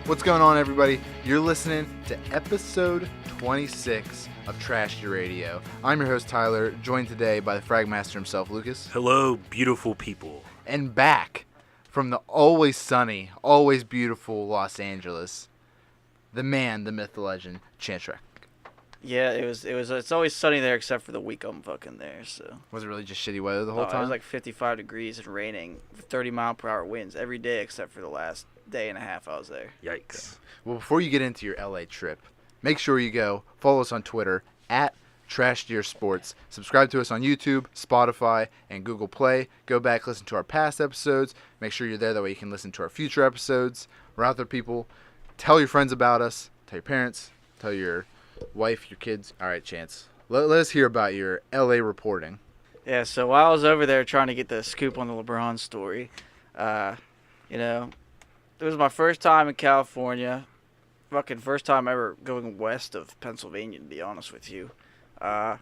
What's going on, everybody? You're listening to episode 26 of Trash Your Radio. I'm your host, Tyler, joined today by the Fragmaster himself, Lucas. Hello, beautiful people. And back from the always sunny, always beautiful Los Angeles, the man, the myth, the legend, Chantz. Yeah, it's always sunny there except for the week I'm fucking there, so. Was it really just shitty weather the whole time? It was like 55 degrees and raining, 30-mile-per-hour winds every day except for the last day and a half I was there. Yikes. Well, before you get into your LA trip, make sure you go follow us on Twitter at TrashDeerSports. Subscribe to us on YouTube, Spotify, and Google Play. Go back, listen to our past episodes. Make sure you're there. That way you can listen to our future episodes. We're out there, people. Tell your friends about us. Tell your parents. Tell your wife, your kids. All right, Chantz. Let us hear about your LA reporting. Yeah, so while I was over there trying to get the scoop on the LeBron story, it was my first time in California. Fucking first time ever going west of Pennsylvania, to be honest with you. I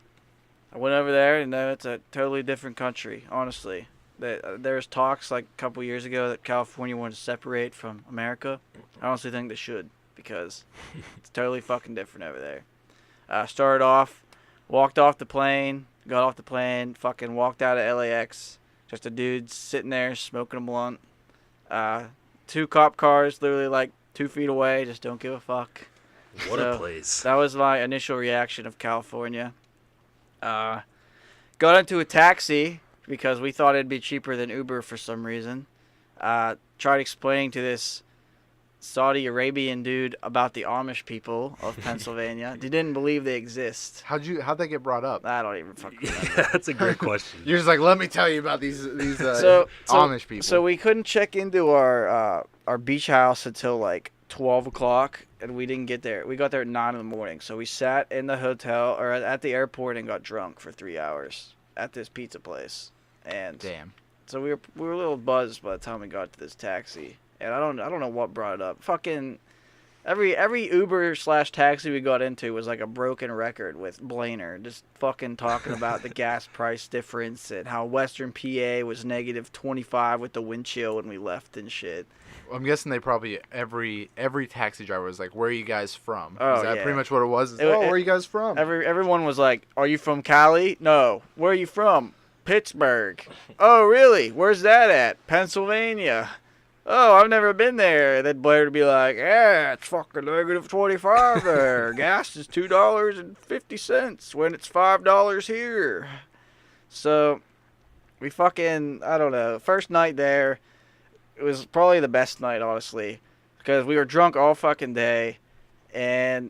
went over there, and it's a totally different country, honestly. There's talks like a couple years ago that California wanted to separate from America. I honestly think they should, because it's totally fucking different over there. Started off, walked off the plane, got off the plane, fucking walked out of LAX. Just a dude sitting there smoking a blunt. 2 cop cars literally like 2 feet away, just don't give a fuck. What a place. That was my initial reaction of California. Got into a taxi because we thought it'd be cheaper than Uber for some reason. Tried explaining to this Saudi Arabian dude about the Amish people of Pennsylvania. He didn't believe they exist. How'd that get brought up? I don't even fucking remember. Yeah, that's a great question. You're just like, let me tell you about these so Amish people. So we couldn't check into our beach house until like 12 o'clock, and we didn't get there. We got there at 9 in the morning. So we sat in the hotel or at the airport and got drunk for 3 hours at this pizza place. And damn. So we were a little buzzed by the time we got to this taxi. And I don't know what brought it up. Fucking every Uber/taxi we got into was like a broken record with Blainer just fucking talking about the gas price difference and how Western PA was -25 with the wind chill when we left and shit. I'm guessing they probably every taxi driver was like, "Where are you guys from?" Oh, Is that yeah. pretty much what it was? Where are you guys from? Everyone was like, "Are you from Cali?" "No." "Where are you from?" "Pittsburgh." "Oh, really? Where's that at?" "Pennsylvania." "Oh, I've never been there." Then Blair would be like, "Yeah, it's fucking -25 there. Gas is $2.50 when it's $5 here." So, we fucking, I don't know, first night there, it was probably the best night, honestly, because we were drunk all fucking day, and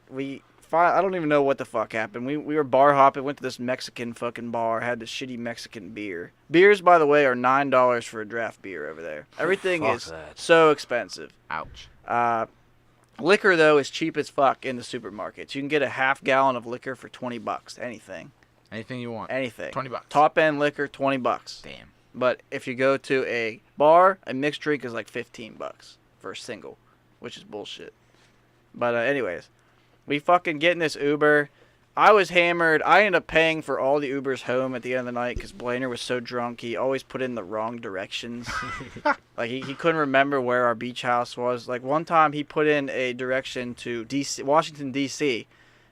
I don't even know what the fuck happened. We were bar hopping, went to this Mexican fucking bar, had this shitty Mexican beer. Beers, by the way, are $9 for a draft beer over there. Everything is so expensive. Ouch. Liquor, though, is cheap as fuck in the supermarkets. You can get a half gallon of liquor for $20. Anything. Anything you want. Anything. $20. Top end liquor, $20. Damn. But if you go to a bar, a mixed drink is like $15 for a single, which is bullshit. But anyways. We fucking get in this Uber. I was hammered. I ended up paying for all the Ubers home at the end of the night because Blainer was so drunk. He always put in the wrong directions. Like, he couldn't remember where our beach house was. Like, one time he put in a direction to Washington, D.C.,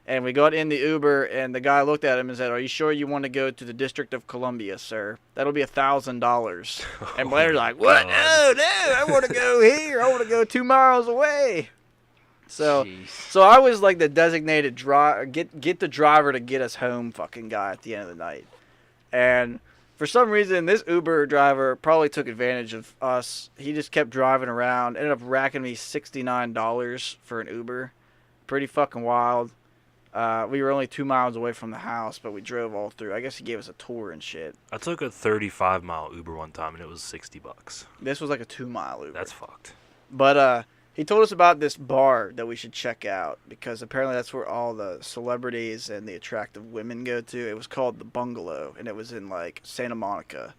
and we got in the Uber, and the guy looked at him and said, "Are you sure you want to go to the District of Columbia, sir? That'll be $1,000. And Blainer's like, "What? No, I want to go here. I want to go 2 miles away." So I was like the designated get the driver to get us home fucking guy at the end of the night. And for some reason, this Uber driver probably took advantage of us. He just kept driving around, ended up racking me $69 for an Uber. Pretty fucking wild. We were only 2 miles away from the house, but we drove all through. I guess he gave us a tour and shit. I took a 35-mile Uber one time, and it was $60. This was like a 2-mile Uber. That's fucked. But, he told us about this bar that we should check out because apparently that's where all the celebrities and the attractive women go to. It was called The Bungalow, and it was in, like, Santa Monica.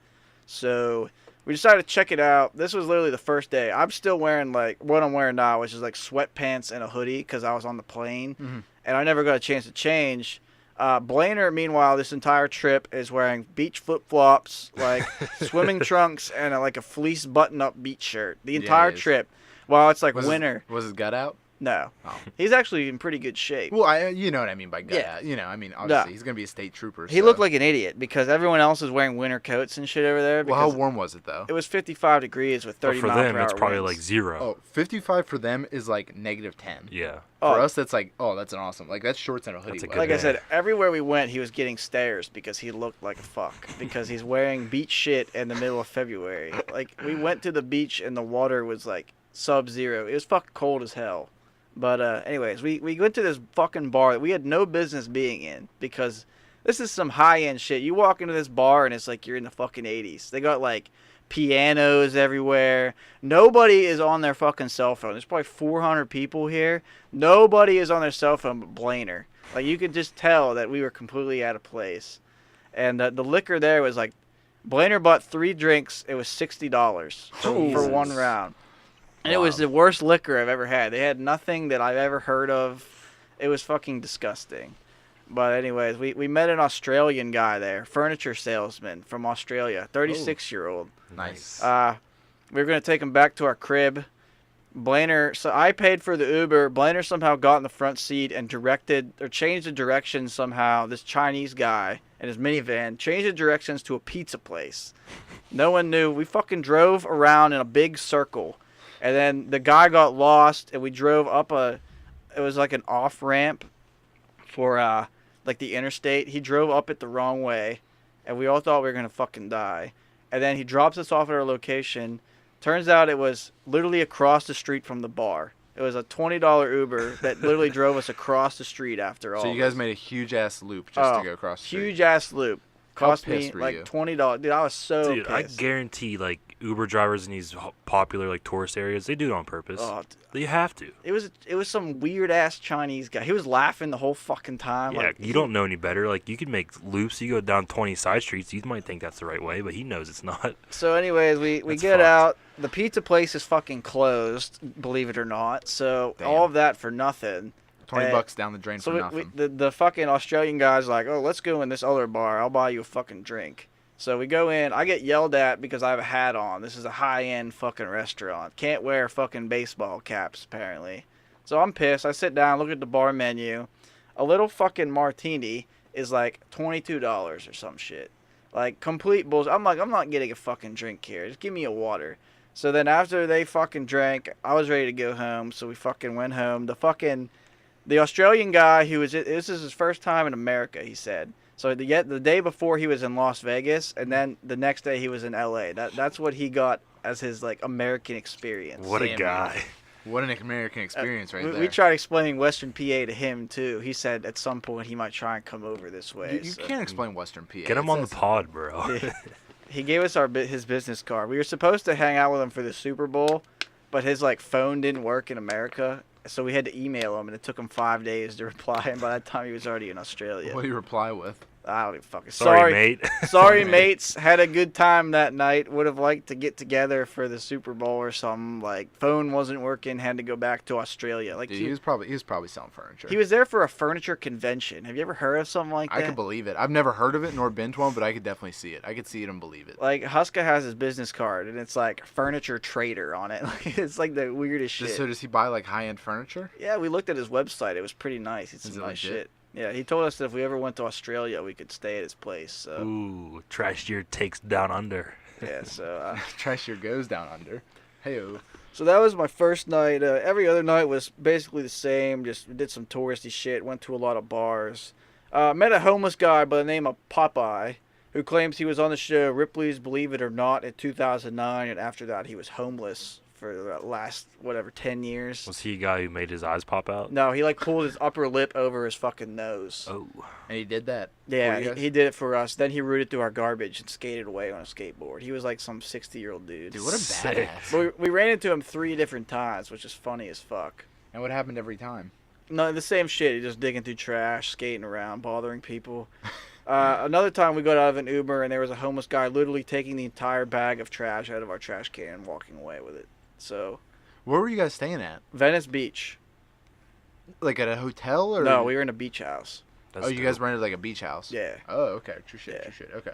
So we decided to check it out. This was literally the first day. I'm still wearing, like, what I'm wearing now, which is, like, sweatpants and a hoodie because I was on the plane. Mm-hmm. And I never got a chance to change. Blainer, meanwhile, this entire trip is wearing beach flip-flops, like, swimming trunks, and, like, a fleece button-up beach shirt. The entire trip. Well, it's like Was winter. Was his gut out? No. Oh. He's actually in pretty good shape. Well, you know what I mean by gut Yeah. out. You know, I mean, obviously, No. he's going to be a state trooper. He so. looked like an idiot because everyone else is wearing winter coats and shit over there. Well, how Because warm was it, though? it was 55 degrees with 30 But for mile per them, hour it's probably winds. like 0. Oh, 55 for them is like -10. Yeah. Oh. For us, that's like, that's an awesome. Like, that's shorts and a hoodie. That's a weather. good Like I day. said, everywhere we went, he was getting stares because he looked like a fuck. Because he's wearing beach shit in the middle of February. Like, we went to the beach and the water was like sub-zero. It was fucking cold as hell. But anyways, we went to this fucking bar that we had no business being in because this is some high-end shit. You walk into this bar and it's like you're in the fucking 80s. They got like pianos everywhere. Nobody is on their fucking cell phone. There's probably 400 people here. Nobody is on their cell phone but Blainer. Like, you could just tell that we were completely out of place. And the liquor there was like, Blainer bought 3 drinks. It was $60 for Jesus. one round. And it Wow. was the worst liquor I've ever had. They had nothing that I've ever heard of. It was fucking disgusting. But anyways, we met an Australian guy there, furniture salesman from Australia, 36-year-old. Nice. We were going to take him back to our crib. Blainer, so I paid for the Uber. Blainer somehow got in the front seat and changed the directions somehow. This Chinese guy in his minivan changed the directions to a pizza place. No one knew. We fucking drove around in a big circle. And then the guy got lost, and we drove up it was like an off-ramp for, like, the interstate. He drove up it the wrong way, and we all thought we were going to fucking die. And then he drops us off at our location. Turns out it was literally across the street from the bar. It was a $20 Uber that literally drove us across the street after all. So you guys made a huge-ass loop just to go across the street. Huge-ass loop. Cost me, pissed were like, you? $20. Dude, I was so Dude, pissed. I guarantee, like, Uber drivers in these popular, like, tourist areas, they do it on purpose. Oh, You have to. it was some weird ass Chinese guy. He was laughing the whole fucking time. Yeah, like, you don't know any better. Like, you could make loops. You go down 20 side streets. You might think that's the right way, but he knows it's not. So, anyways, we That's get fucked. out. The pizza place is fucking closed, believe it or not. So Damn. all of that for nothing. 20 bucks down the drain So for nothing. the fucking Australian guy's like, oh, let's go in this other bar. I'll buy you a fucking drink. So we go in. I get yelled at because I have a hat on. This is a high-end fucking restaurant. Can't wear fucking baseball caps, apparently. So I'm pissed. I sit down, look at the bar menu. A little fucking martini is like $22 or some shit. Like, complete bullshit. I'm like, I'm not getting a fucking drink here. Just give me a water. So then after they fucking drank, I was ready to go home. So we fucking went home. The Australian guy this is his first time in America, he said. So the day before he was in Las Vegas, and then the next day he was in LA. That's what he got as his, like, American experience. What a Damn, guy. What an American experience right there. We tried explaining Western PA to him too. He said at some point he might try and come over this way. You so. can't explain Western PA. Get him It on the says- pod, bro. He gave us his business card. We were supposed to hang out with him for the Super Bowl, but his, like, phone didn't work in America, so we had to email him, and it took him 5 days to reply. And by that time, he was already in Australia. What do you reply with? I don't even fucking. Sorry, mate. Sorry, mates. Had a good time that night. Would have liked to get together for the Super Bowl or something. Like, phone wasn't working. Had to go back to Australia. Like, Dude, he was probably selling furniture. he was there for a furniture convention. Have you ever heard of something like that? I could believe it. I've never heard of it nor been to one, but I could definitely see it. I could see it and believe it. Like, Huska has his business card, and it's like furniture trader on it. Like, it's like the weirdest shit. So does he buy like high-end furniture? Yeah, we looked at his website. It was pretty nice. It's Is some it nice legit? shit. Yeah, he told us that if we ever went to Australia, we could stay at his place. So Ooh, trash year takes down under. yeah, so Trash year goes down under. Hey-o. so that was my first night. Every other night was basically the same. Just did some touristy shit. Went to a lot of bars. Met a homeless guy by the name of Popeye, who claims he was on the show Ripley's Believe It or Not in 2009, and after that he was homeless for the last 10 years. Was he a guy who made his eyes pop out? No, he like pulled his upper lip over his fucking nose. Oh. And he did that. Yeah, for you guys? he did it for us. Then he rooted through our garbage and skated away on a skateboard. He was like some 60-year-old dude. Dude, what a Sick. badass. But we ran into him 3 different times, which is funny as fuck. And what happened every time? No, the same shit. He just digging through trash, skating around, bothering people. Another time we got out of an Uber and there was a homeless guy literally taking the entire bag of trash out of our trash can and walking away with it. So, Where were you guys staying at? Venice Beach. Like at a hotel or? No, we were in a beach house. That's Oh, you guys dope. rented like a beach house. Yeah. Oh, okay. True shit. Yeah. True shit. Okay.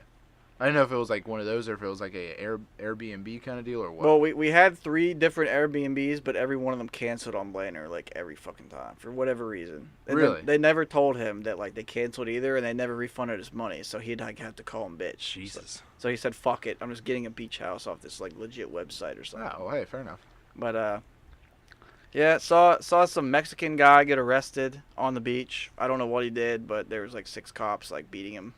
I didn't know if it was like one of those or if it was like a Airbnb kind of deal or what. Well, we had 3 different Airbnbs, but every one of them canceled on Blainer like every fucking time for whatever reason. And Really? They never told him that like they canceled either, and they never refunded his money, so he'd like have to call him bitch. Jesus. So he said, "Fuck it, I'm just getting a beach house off this like legit website or something." Oh, hey, fair enough. But yeah, saw some Mexican guy get arrested on the beach. I don't know what he did, but there was like 6 cops like beating him.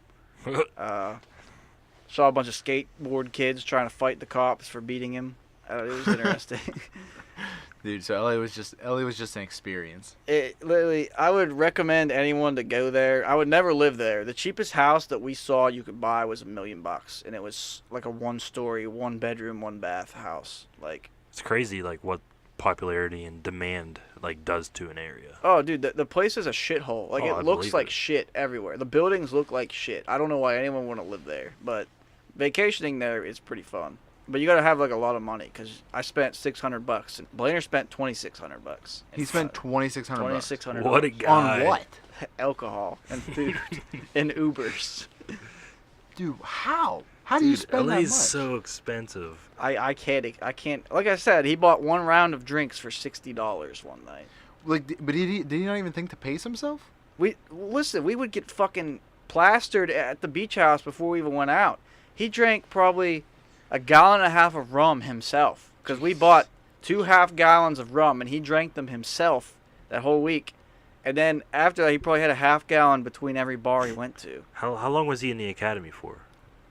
Saw a bunch of skateboard kids trying to fight the cops for beating him. It was interesting. Dude, so LA was just an experience. It literally, I would recommend anyone to go there. I would never live there. The cheapest house that we saw you could buy was $1 million, and it was like a 1-story, 1-bedroom, 1-bath house. Like, It's crazy, like, what popularity and demand, like, does to an area. oh, dude, the place is a shithole. Like, Oh, I it looks believe like it. shit everywhere. The buildings look like shit. I don't know why anyone would want to live there, but vacationing there is pretty fun. But you gotta have like a lot of money, because I spent $600, and Blainer spent $2,600. He spent $2,600. $2,600. What a guy. On what? Alcohol and food and Ubers. Dude, how? How do you Dude, spend that LA's much? so expensive. I can't. Like I said, he bought 1 round of drinks for $60 one night. Like, but did he not even think to pace himself? We would get fucking plastered at the beach house before we even went out. He drank probably 1.5 gallons of rum himself, because we bought 2 half-gallons of rum, and he drank them himself that whole week. And then after that, he probably had a 1/2 gallon between every bar he went to. How long was he in the academy for?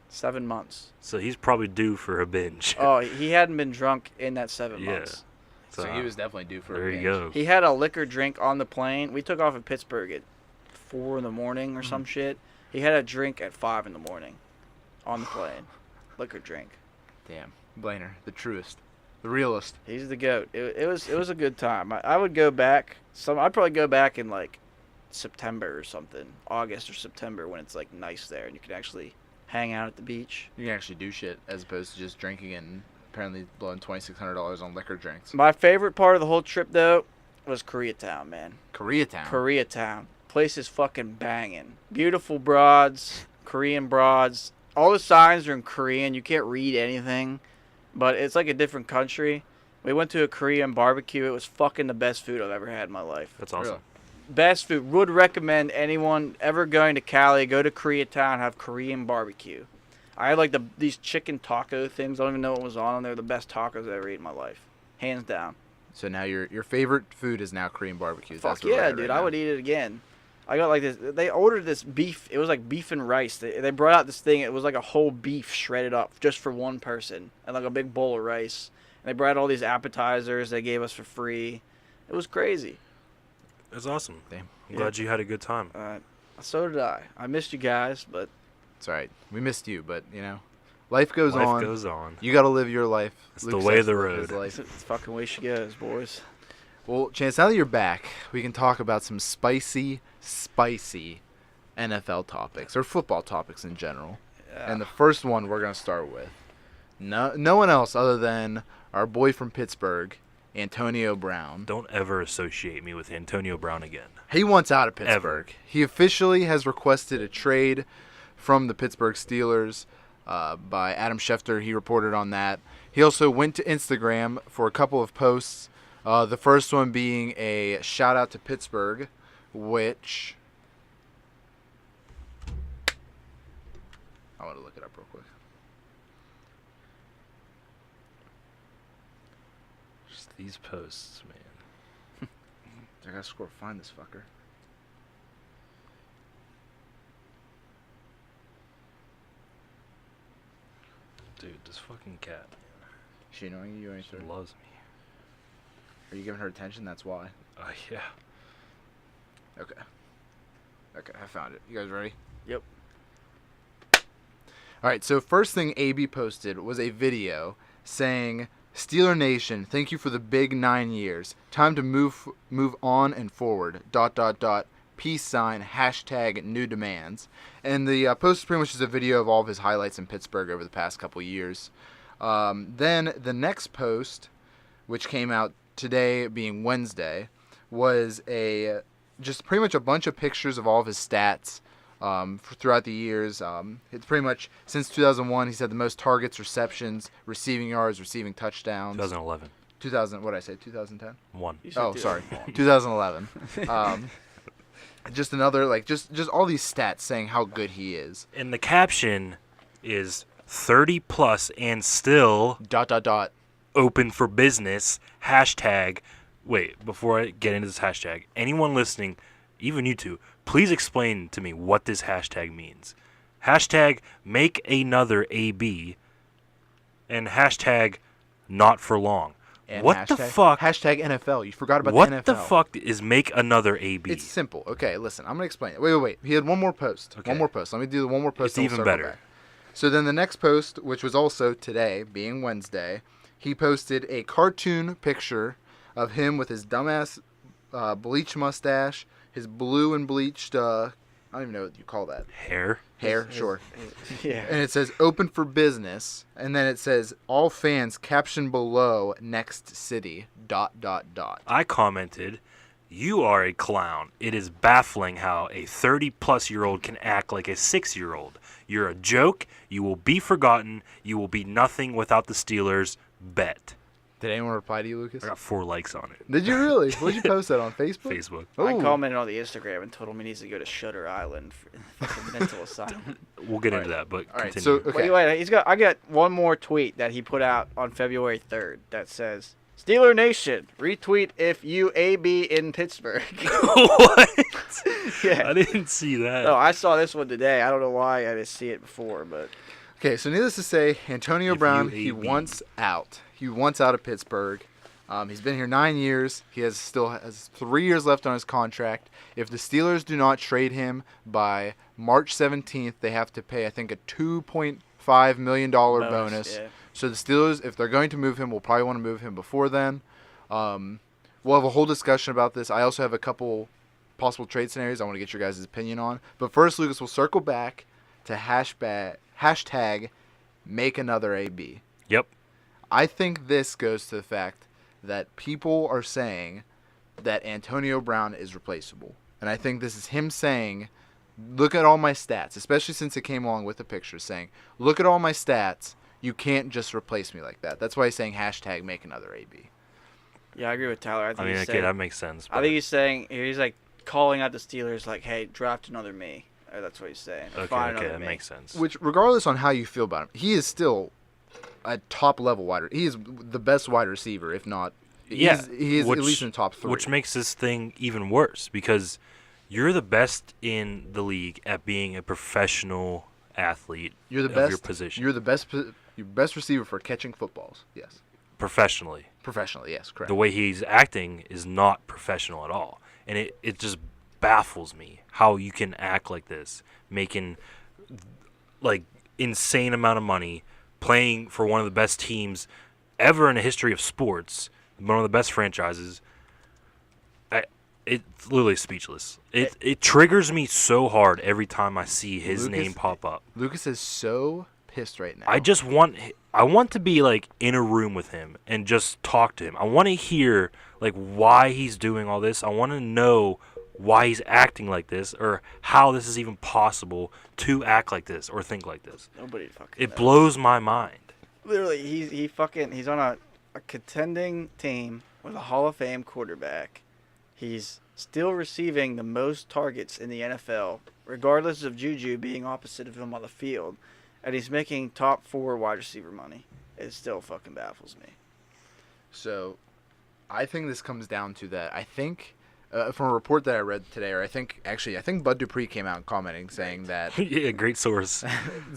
7 months. So he's probably due for a binge. Oh, he hadn't been drunk in that 7 Yeah. months. So he was definitely due for There a you binge. go. He had a liquor drink on the plane. We took off in Pittsburgh at 4 in the morning or Mm-hmm. some shit. He had a drink at 5 in the morning on the plane. Liquor drink. Damn, Blainer, the truest, the realest. He's the goat. It was a good time. I would go back. I'd probably go back in like September or something, August or September, when it's like nice there and you can actually hang out at the beach. You can actually do shit as opposed to just drinking and apparently blowing $2,600 on liquor drinks. My favorite part of the whole trip though was Koreatown, man. Koreatown. Koreatown. Place is fucking banging. Beautiful broads, Korean broads. All the signs are in Korean. You can't read anything, but it's like a different country. We went to a Korean barbecue. It was fucking the best food I've ever had in my life. That's awesome. Really? Best food. Would recommend anyone ever going to Cali, go to Koreatown, have Korean barbecue. I had like these chicken taco things. I don't even know what was on them. They're the best tacos I ever ate in my life. Hands down. So now your favorite food is now Korean barbecue. Fuck yeah, dude. I would eat it again. I got like this. They ordered this beef. It was like beef and rice. They brought out this thing. It was like a whole beef shredded up just for one person, and like a big bowl of rice. And they brought out all these appetizers they gave us for free. It was crazy. That's awesome. Damn. I'm glad you had a good time. So did I. I missed you guys, but It's all right. We missed you, but you know, life goes on. Life goes on. You got to live your life. It's the way of the road. his life. it's fucking way she goes, boys. Well, Chance, now that you're back, we can talk about some spicy NFL topics or football topics in general. Yeah. And the first one we're going to start with, no one else other than our boy from Pittsburgh, Antonio Brown. Don't ever associate me with Antonio Brown again. He wants out of Pittsburgh. He officially has requested a trade from the Pittsburgh Steelers by Adam Schefter. He reported on that. He also went to Instagram for a couple of posts. The first one being a shout out to Pittsburgh, which I want to look it up real quick. Just these posts, man. I gotta scroll find this fucker. Dude, this fucking cat, Is she annoying you? she loves me. Are you giving her attention? That's why. Yeah. Okay, I found it. You guys ready? Yep. All right, so first thing AB posted was a video saying, Steeler Nation, thank you for the big 9 years. Time to move on and forward. ... Peace sign, hashtag new demands. And the post is pretty much just a video of all of his highlights in Pittsburgh over the past couple years. Then the next post, which came out today being Wednesday, was just pretty much a bunch of pictures of all of his stats throughout the years. It's pretty much since 2001. He's had the most targets, receptions, receiving yards, receiving touchdowns. 2011. 2000. What did I say? 2010. One. You said Oh, 2001. sorry. 2011. Just another just all these stats saying how good he is. And the caption is 30 plus and still Dot dot dot. open for business. Hashtag. Wait, before I get into this hashtag, anyone listening, even you two, please explain to me what this hashtag means. Hashtag make another AB and hashtag not for long. And What the fuck? Hashtag NFL. You forgot about What the NFL. the fuck is make another AB? It's simple. Okay, listen. I'm gonna explain it. Wait. He had one more post. Okay. One more post. Let me do the one more post. It's and we'll even circle better. back. So then the next post, which was also today, being Wednesday, he posted a cartoon picture of him with his dumbass bleach mustache, his blue and bleached. I don't even know what you call that. Hair. Hair, sure. Yeah. And it says open for business, and then it says all fans caption below next city. ... I commented, "You are a clown. It is baffling how a 30-plus-year-old can act like a 6-year-old. You're a joke. You will be forgotten. You will be nothing without the Steelers. Bet." Did anyone reply to you, Lucas? I got 4 likes on it. Did you really? Where'd you post that on Facebook? Facebook. I Ooh. commented on the Instagram and told him he needs to go to Shutter Island for fucking mental asylum. We'll get into that, but All right, continue. so okay. Wait, I got one more tweet that he put out on February 3rd that says, Steeler Nation, retweet if you AB in Pittsburgh. What? Yeah. I didn't see that. No, I saw this one today. I don't know why I didn't see it before, but Okay, so needless to say, Antonio If Brown, you he AB. wants out. He wants out of Pittsburgh. He's been here 9 years. He still has 3 years left on his contract. If the Steelers do not trade him by March 17th, they have to pay, I think, a $2.5 million bonus. Yeah. So the Steelers, if they're going to move him, will probably want to move him before then. We'll have a whole discussion about this. I also have a couple possible trade scenarios I want to get your guys' opinion on. But first, Lucas, we'll circle back to hashtag make another AB. Yep. I think this goes to the fact that people are saying that Antonio Brown is replaceable. And I think this is him saying, look at all my stats, especially since it came along with the picture, saying, look at all my stats. You can't just replace me like that. That's why he's saying hashtag make another AB. yeah, I agree with Tyler. I I think mean, he's okay, saying, that makes sense. I think he's saying, he's like calling out the Steelers like, hey, draft another me. Or that's what he's saying. Or find okay, another that me. makes sense. Which, regardless on how you feel about him, he is still a top-level wide receiver. He is the best wide receiver, if not. Yeah, he is at least in the top 3. Which makes this thing even worse because you're the best in the league at being a professional athlete You're the of best. your position. You're the best. Your best receiver for catching footballs. Yes. Professionally. Professionally, yes, correct. The way he's acting is not professional at all. And it just baffles me how you can act like this, making like insane amount of money, playing for one of the best teams ever in the history of sports, one of the best franchises. It's literally speechless. It triggers me so hard every time I see his Lucas- name pop up. Lucas is so pissed right now. I want to be like in a room with him and just talk to him. I want to hear like why he's doing all this. I want to know why he's acting like this or how this is even possible to act like this or think like this. Nobody fucking It knows. blows my mind. Literally, he's on a contending team with a Hall of Fame quarterback. He's still receiving the most targets in the NFL, regardless of Juju being opposite of him on the field. And he's making top 4 wide receiver money. It still fucking baffles me. So, I think this comes down to that. I think, from a report that I read today, or I think Bud Dupree came out commenting saying that, Yeah, great source.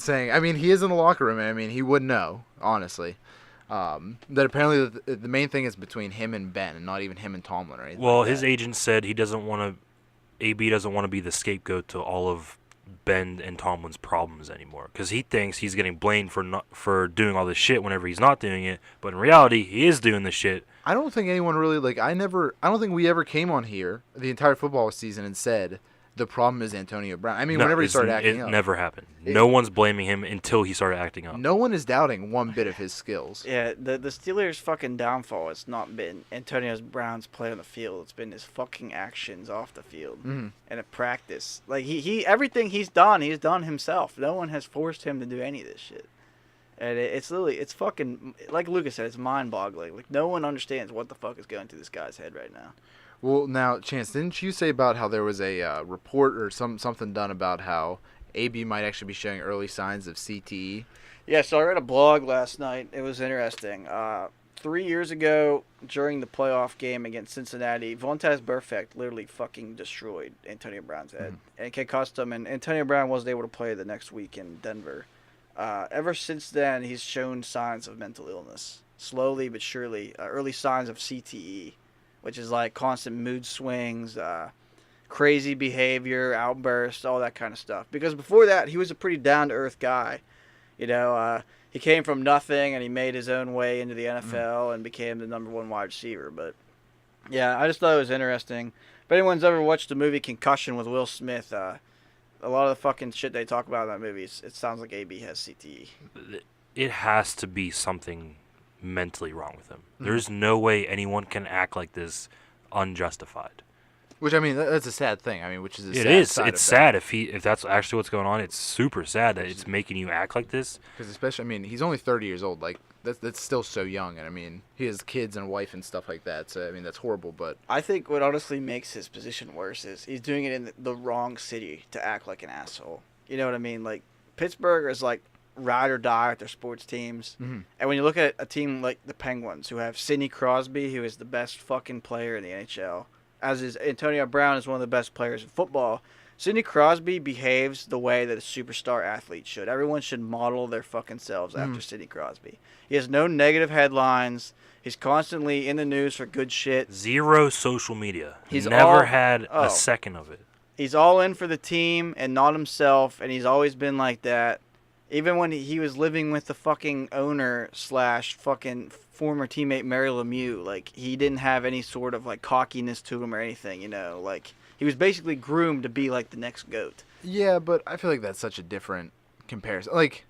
I mean, he is in the locker room, and I mean, he would know, honestly. That apparently the main thing is between him and Ben, and not even him and Tomlin or anything. Well, like his that. agent said AB doesn't want to be the scapegoat to all of Ben and Tomlin's problems anymore because he thinks he's getting blamed for doing all this shit whenever he's not doing it, but in reality, he is doing this shit. I don't think anyone really I don't think we ever came on here the entire football season and said the problem is Antonio Brown. I mean, No, whenever he started acting it up, never happened. No one's blaming him until he started acting up. no one is doubting one bit of his skills. Yeah, the Steelers' fucking downfall has not been Antonio Brown's play on the field. It's been his fucking actions off the field and at practice. Like he everything he's done himself. No one has forced him to do any of this shit. And it's fucking, like Lucas said, it's mind-boggling. Like, no one understands what the fuck is going through this guy's head right now. Well, now, Chance, didn't you say about how there was a report or something done about how AB might actually be showing early signs of CTE? Yeah, so I read a blog last night. It was interesting. 3 years ago, during the playoff game against Cincinnati, Vontaze Burfict literally fucking destroyed Antonio Brown's head. And it concussed him, and Antonio Brown wasn't able to play the next week in Denver. Ever since then, he's shown signs of mental illness. Slowly but surely, early signs of CTE, which is like constant mood swings, crazy behavior, outbursts, all that kind of stuff. Because before that, he was a pretty down-to-earth guy. You know, he came from nothing, and he made his own way into the NFL and became the number one wide receiver. But, yeah, I just thought it was interesting. If anyone's ever watched the movie Concussion with Will Smith, a lot of the fucking shit they talk about in that movie, it sounds like AB has CTE. It has to be something mentally wrong with him. There's no way anyone can act like this unjustified. Which, I mean, that's a sad thing. I mean, which is a sad It's side of sad if that's actually what's going on. It's super sad that it's making you act like this. Because especially, I mean, he's only 30 years old. Like, that's still so young. And, I mean, he has kids and a wife and stuff like that. So, I mean, that's horrible. But I think what honestly makes his position worse is he's doing it in the wrong city to act like an asshole. You know what I mean? Like, Pittsburgh is like ride or die with their sports teams. And when you look at a team like the Penguins, who have Sidney Crosby, who is the best fucking player in the NHL, as is Antonio Brown is one of the best players in football, Sidney Crosby behaves the way that a superstar athlete should. Everyone should model their fucking selves after Sidney Crosby. He has no negative headlines. He's constantly in the news for good shit. Zero social media. He's never had a second of it. He's all in for the team and not himself, and he's always been like that. Even when he was living with the fucking owner / fucking former teammate Mary Lemieux, like, he didn't have any sort of, like, cockiness to him or anything, you know? Like, he was basically groomed to be, like, the next GOAT. yeah, but I feel like that's such a different comparison. Like,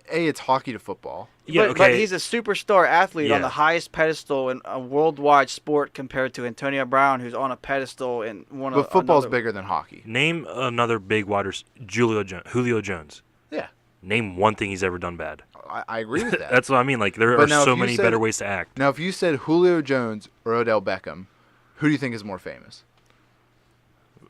it's hockey to football. Yeah, But he's a superstar athlete on Yeah. the highest pedestal in a worldwide sport compared to Antonio Brown, who's on a pedestal in one of But football's another. bigger than hockey. Name another big wide receiver, Julio Jones. Yeah. Name one thing he's ever done bad. I agree with that. That's what I mean. Like, there But are now if so you many said- better ways to act. Now, if you said Julio Jones or Odell Beckham, who do you think is more famous?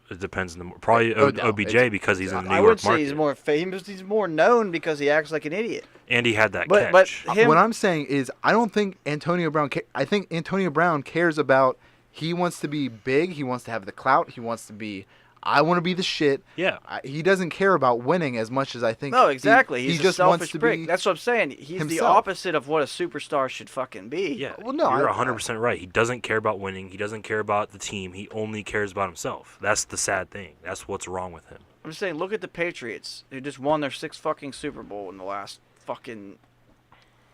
It depends on probably Odell. OBJ because he's in the New I York would say market. he's more famous. He's more known because he acts like an idiot. And he had that But catch. him, What I'm saying is, I don't think Antonio Brown. I think Antonio Brown cares about. He wants to be big. He wants to have the clout. He wants to be. I want to be the shit. Yeah. He doesn't care about winning as much as I think. no, exactly. He He's just a selfish wants to prick. be. That's what I'm saying. He's the himself. opposite of what a superstar should fucking be. Yeah, Well, no, you're I- 100% right. He doesn't care about winning. He doesn't care about the team. He only cares about himself. That's the sad thing. That's what's wrong with him. I'm just saying, look at the Patriots, who just won their 6th fucking Super Bowl in the last fucking,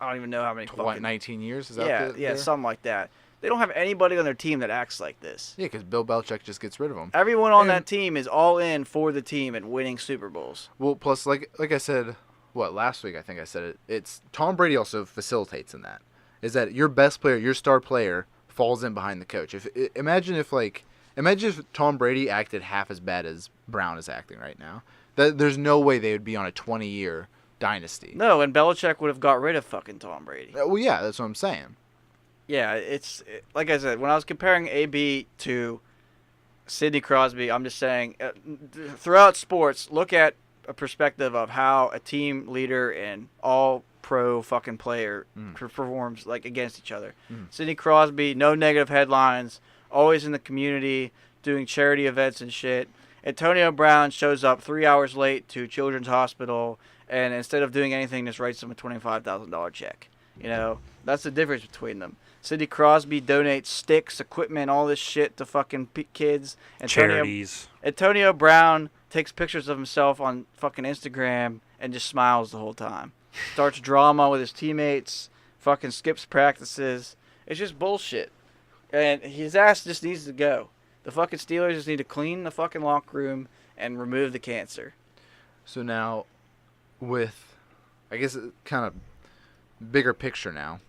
I don't even know how many What, fucking. 19 years? Is that Yeah, something like that. They don't have anybody on their team that acts like this. Yeah, because Bill Belichick just gets rid of them. Everyone on And- that team is all in for the team and winning Super Bowls. Well, plus, like I said, last week I think I said it. It's Tom Brady also facilitates in that. Is that your best player, your star player, falls in behind the coach. Imagine if Tom Brady acted half as bad as Brown is acting right now. There's no way they would be on a 20-year dynasty. No, and Belichick would have got rid of fucking Tom Brady. Well, yeah, that's what I'm saying. Yeah, like I said, when I was comparing AB to Sidney Crosby, I'm just saying, throughout sports, look at a perspective of how a team leader and all pro fucking player performs like against each other. Sidney Crosby, no negative headlines, always in the community, doing charity events and shit. Antonio Brown shows up 3 hours late to Children's Hospital, and instead of doing anything, just writes them a $25,000 check. You know, that's the difference between them. Sidney Crosby donates sticks, equipment, all this shit to fucking kids. Charities. Antonio Brown takes pictures of himself on fucking Instagram and just smiles the whole time. Starts drama with his teammates, fucking skips practices. It's just bullshit. And his ass just needs to go. The fucking Steelers just need to clean the fucking locker room and remove the cancer. So now, with, I guess, kind of bigger picture now.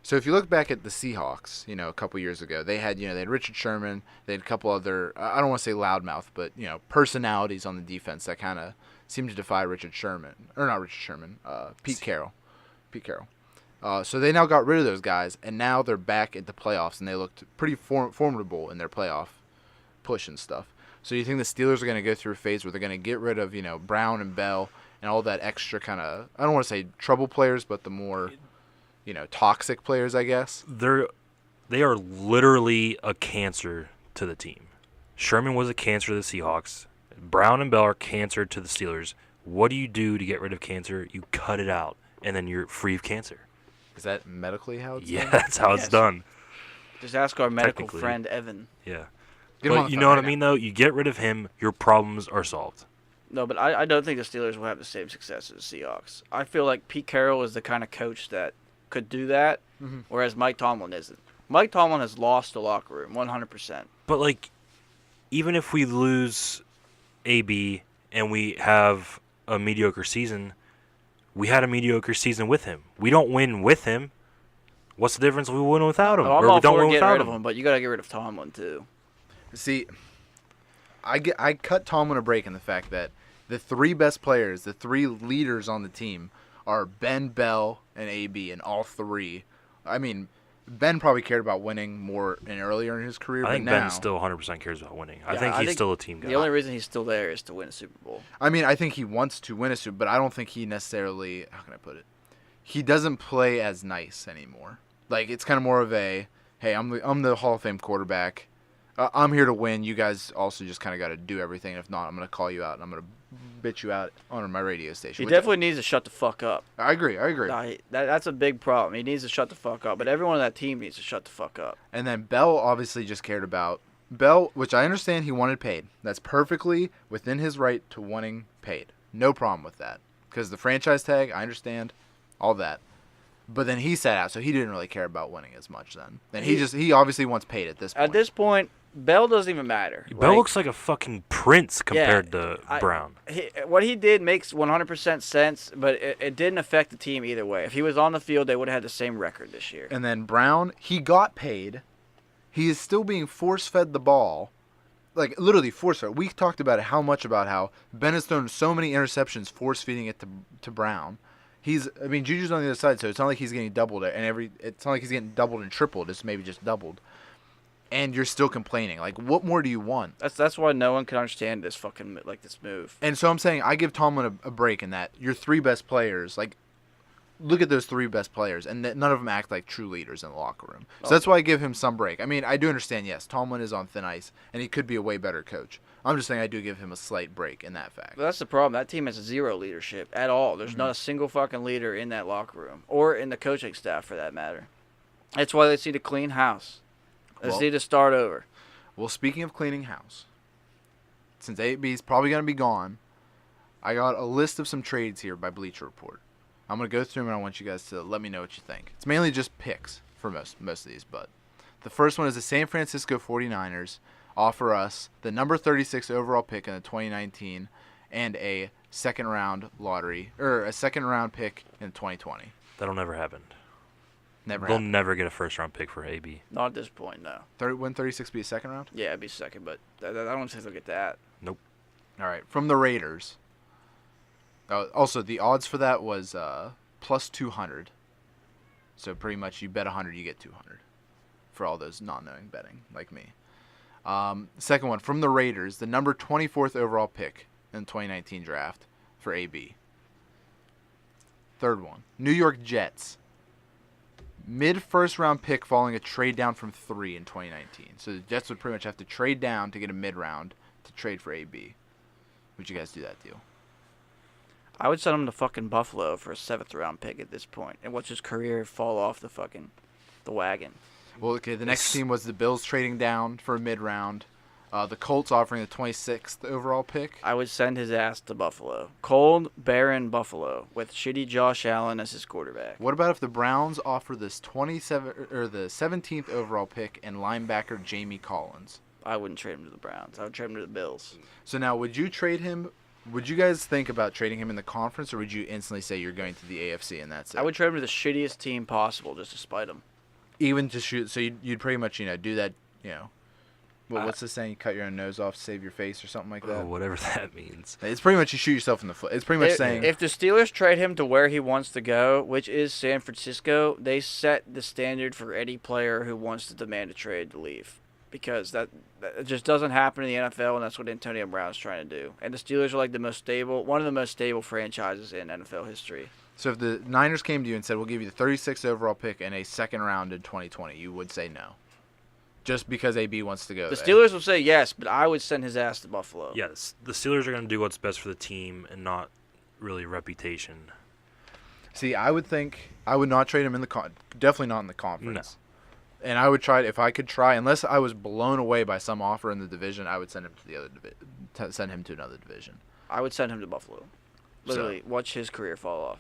So if you look back at the Seahawks, a couple years ago, they had Richard Sherman, they had a couple other, I don't want to say loudmouth, but, personalities on the defense that kind of seemed to defy Richard Sherman. Or not Richard Sherman, Pete Carroll. So they now got rid of those guys, and now they're back at the playoffs, and they looked pretty formidable in their playoff push and stuff. So you think the Steelers are going to go through a phase where they're going to get rid of, Brown and Bell and all that extra kind of, I don't want to say trouble players, but the more, toxic players, I guess? They are literally a cancer to the team. Sherman was a cancer to the Seahawks. Brown and Bell are cancer to the Steelers. What do you do to get rid of cancer? You cut it out, and then you're free of cancer. Is that medically how it's done? Yeah, that's how it's done. Just ask our medical friend, Evan. Yeah. Get him on But the you phone know what right I mean, though? You get rid of him, your problems are solved. No, but I don't think the Steelers will have the same success as the Seahawks. I feel like Pete Carroll is the kind of coach that could do that, whereas Mike Tomlin isn't. Mike Tomlin has lost the locker room 100%. But, even if we lose AB and we have a mediocre season, we had a mediocre season with him. We don't win with him. What's the difference if we win without him? I'm or all we don't for win getting without rid him? of him, but you got to get rid of Tomlin, too. See, I cut Tomlin a break in the fact that the three best players, the three leaders on the team, are Ben, Bell, and AB, and all three. I mean, Ben probably cared about winning more earlier in his career, I but think now, Ben still 100% cares about winning. I Yeah, think I he's think still a team guy. The only reason he's still there is to win a Super Bowl. I mean, I think he wants to win a Super, but I don't think he necessarily. How can I put it? He doesn't play as nice anymore. It's kind of more of a, hey, I'm the Hall of Fame quarterback. I'm here to win. You guys also just kind of got to do everything. If not, I'm going to call you out, and I'm going to bitch you out on my radio station. He definitely needs to shut the fuck up. I agree. That's a big problem. He needs to shut the fuck up, but everyone on that team needs to shut the fuck up. And then Bell obviously just cared about Bell, which I understand he wanted paid. That's perfectly within his right to wanting paid. No problem with that. Because the franchise tag, I understand, all that. But then he sat out, so he didn't really care about winning as much then. Then he obviously wants paid at this point. At this point, Bell doesn't even matter. Bell looks like a fucking prince compared to Brown. What he did makes 100% sense, but it didn't affect the team either way. If he was on the field, they would have had the same record this year. And then Brown, he got paid. He is still being force-fed the ball. Literally force-fed. We talked about it, how Ben has thrown so many interceptions force-feeding it to Brown. Juju's on the other side, so it's not like he's getting doubled, it's not like he's getting doubled and tripled. It's maybe just doubled. And you're still complaining. What more do you want? That's why no one can understand this fucking this move. And so I'm saying I give Tomlin a break in that your three best players, look at those three best players, and none of them act like true leaders in the locker room. So that's why I give him some break. I mean, I do understand, yes, Tomlin is on thin ice, and he could be a way better coach. I'm just saying I do give him a slight break in that fact. But that's the problem. That team has zero leadership at all. There's not a single fucking leader in that locker room, or in the coaching staff for that matter. That's why they need to clean house. They need to start over. Well, speaking of cleaning house, since AB's probably going to be gone, I got a list of some trades here by Bleacher Report. I'm going to go through them, and I want you guys to let me know what you think. It's mainly just picks for most of these, but the first one is the San Francisco 49ers offer us the number 36 overall pick in the 2019 and a second-round pick in 2020. That'll never happen. They'll never get a first-round pick for AB. Not at this point, no. Wouldn't 36 be a second round? Yeah, it'd be second, but I don't think they'll get that. Nope. All right, from the Raiders. Also, the odds for that was plus 200. So pretty much you bet 100, you get 200 for all those non-knowing betting like me. Second one, from the Raiders, the number 24th overall pick in the 2019 draft for AB. Third one, New York Jets. Mid-first round pick following a trade down from 3 in 2019. So the Jets would pretty much have to trade down to get a mid-round to trade for AB. Would you guys do that deal? I would send him to fucking Buffalo for a 7th round pick at this point and watch his career fall off the wagon. Well, okay, the next team was the Bills trading down for a mid-round. The Colts offering the 26th overall pick. I would send his ass to Buffalo. Cold, barren Buffalo with shitty Josh Allen as his quarterback. What about if the Browns offer this 17th overall pick and linebacker Jamie Collins? I wouldn't trade him to the Browns. I would trade him to the Bills. So now, would you trade him? Would you guys think about trading him in the conference, or would you instantly say you're going to the AFC and that's it? I would trade him to the shittiest team possible just to spite him. Even to shoot. So you'd pretty much do that. What's the saying? Cut your own nose off, save your face, or something like that. Oh, whatever that means. It's pretty much you shoot yourself in the foot. It's pretty much saying if the Steelers trade him to where he wants to go, which is San Francisco, they set the standard for any player who wants to demand a trade to leave. Because that just doesn't happen in the NFL, and that's what Antonio Brown's trying to do. And the Steelers are like one of the most stable franchises in NFL history. So if the Niners came to you and said, we'll give you the 36th overall pick and a second round in 2020, you would say no. Just because AB wants to go The there. Steelers will say yes, but I would send his ass to Buffalo. Yes, the Steelers are going to do what's best for the team and not really reputation. See, I would not trade him in definitely not in the conference. No. And I would try, if I could try, unless I was blown away by some offer in the division, I would send him to the other send him to another division. I would send him to Buffalo. Literally, watch his career fall off.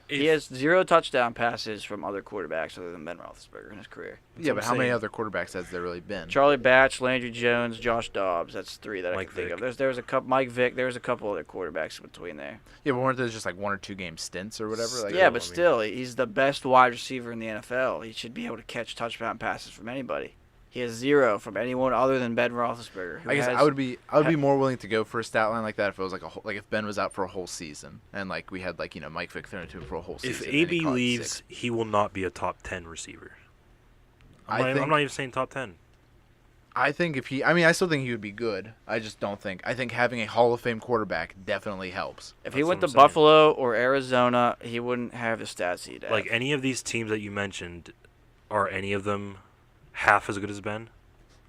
He has 0 touchdown passes from other quarterbacks other than Ben Roethlisberger in his career. Yeah, but how many other quarterbacks has there really been? Charlie Batch, Landry Jones, Josh Dobbs. That's 3 that I can think Vick. of. There's a couple. Mike Vick. There's a couple other quarterbacks between there. Yeah, but weren't those just like 1 or 2 game stints or whatever? Like, yeah, but still, he's the best wide receiver in the NFL. He should be able to catch touchdown passes from anybody. He has 0 from anyone other than Ben Roethlisberger. I guess I would be more willing to go for a stat line like that if it was like if Ben was out for a whole season and like we had Mike Vick throwing to him for a whole season. If AB leaves, he will not be a top 10 receiver. I'm not even saying top 10. I think I still think he would be good. I just don't think. I think having a Hall of Fame quarterback definitely helps. If he went to Buffalo or Arizona, he wouldn't have the stats he'd have. Like any of these teams that you mentioned, are any of them half as good as Ben?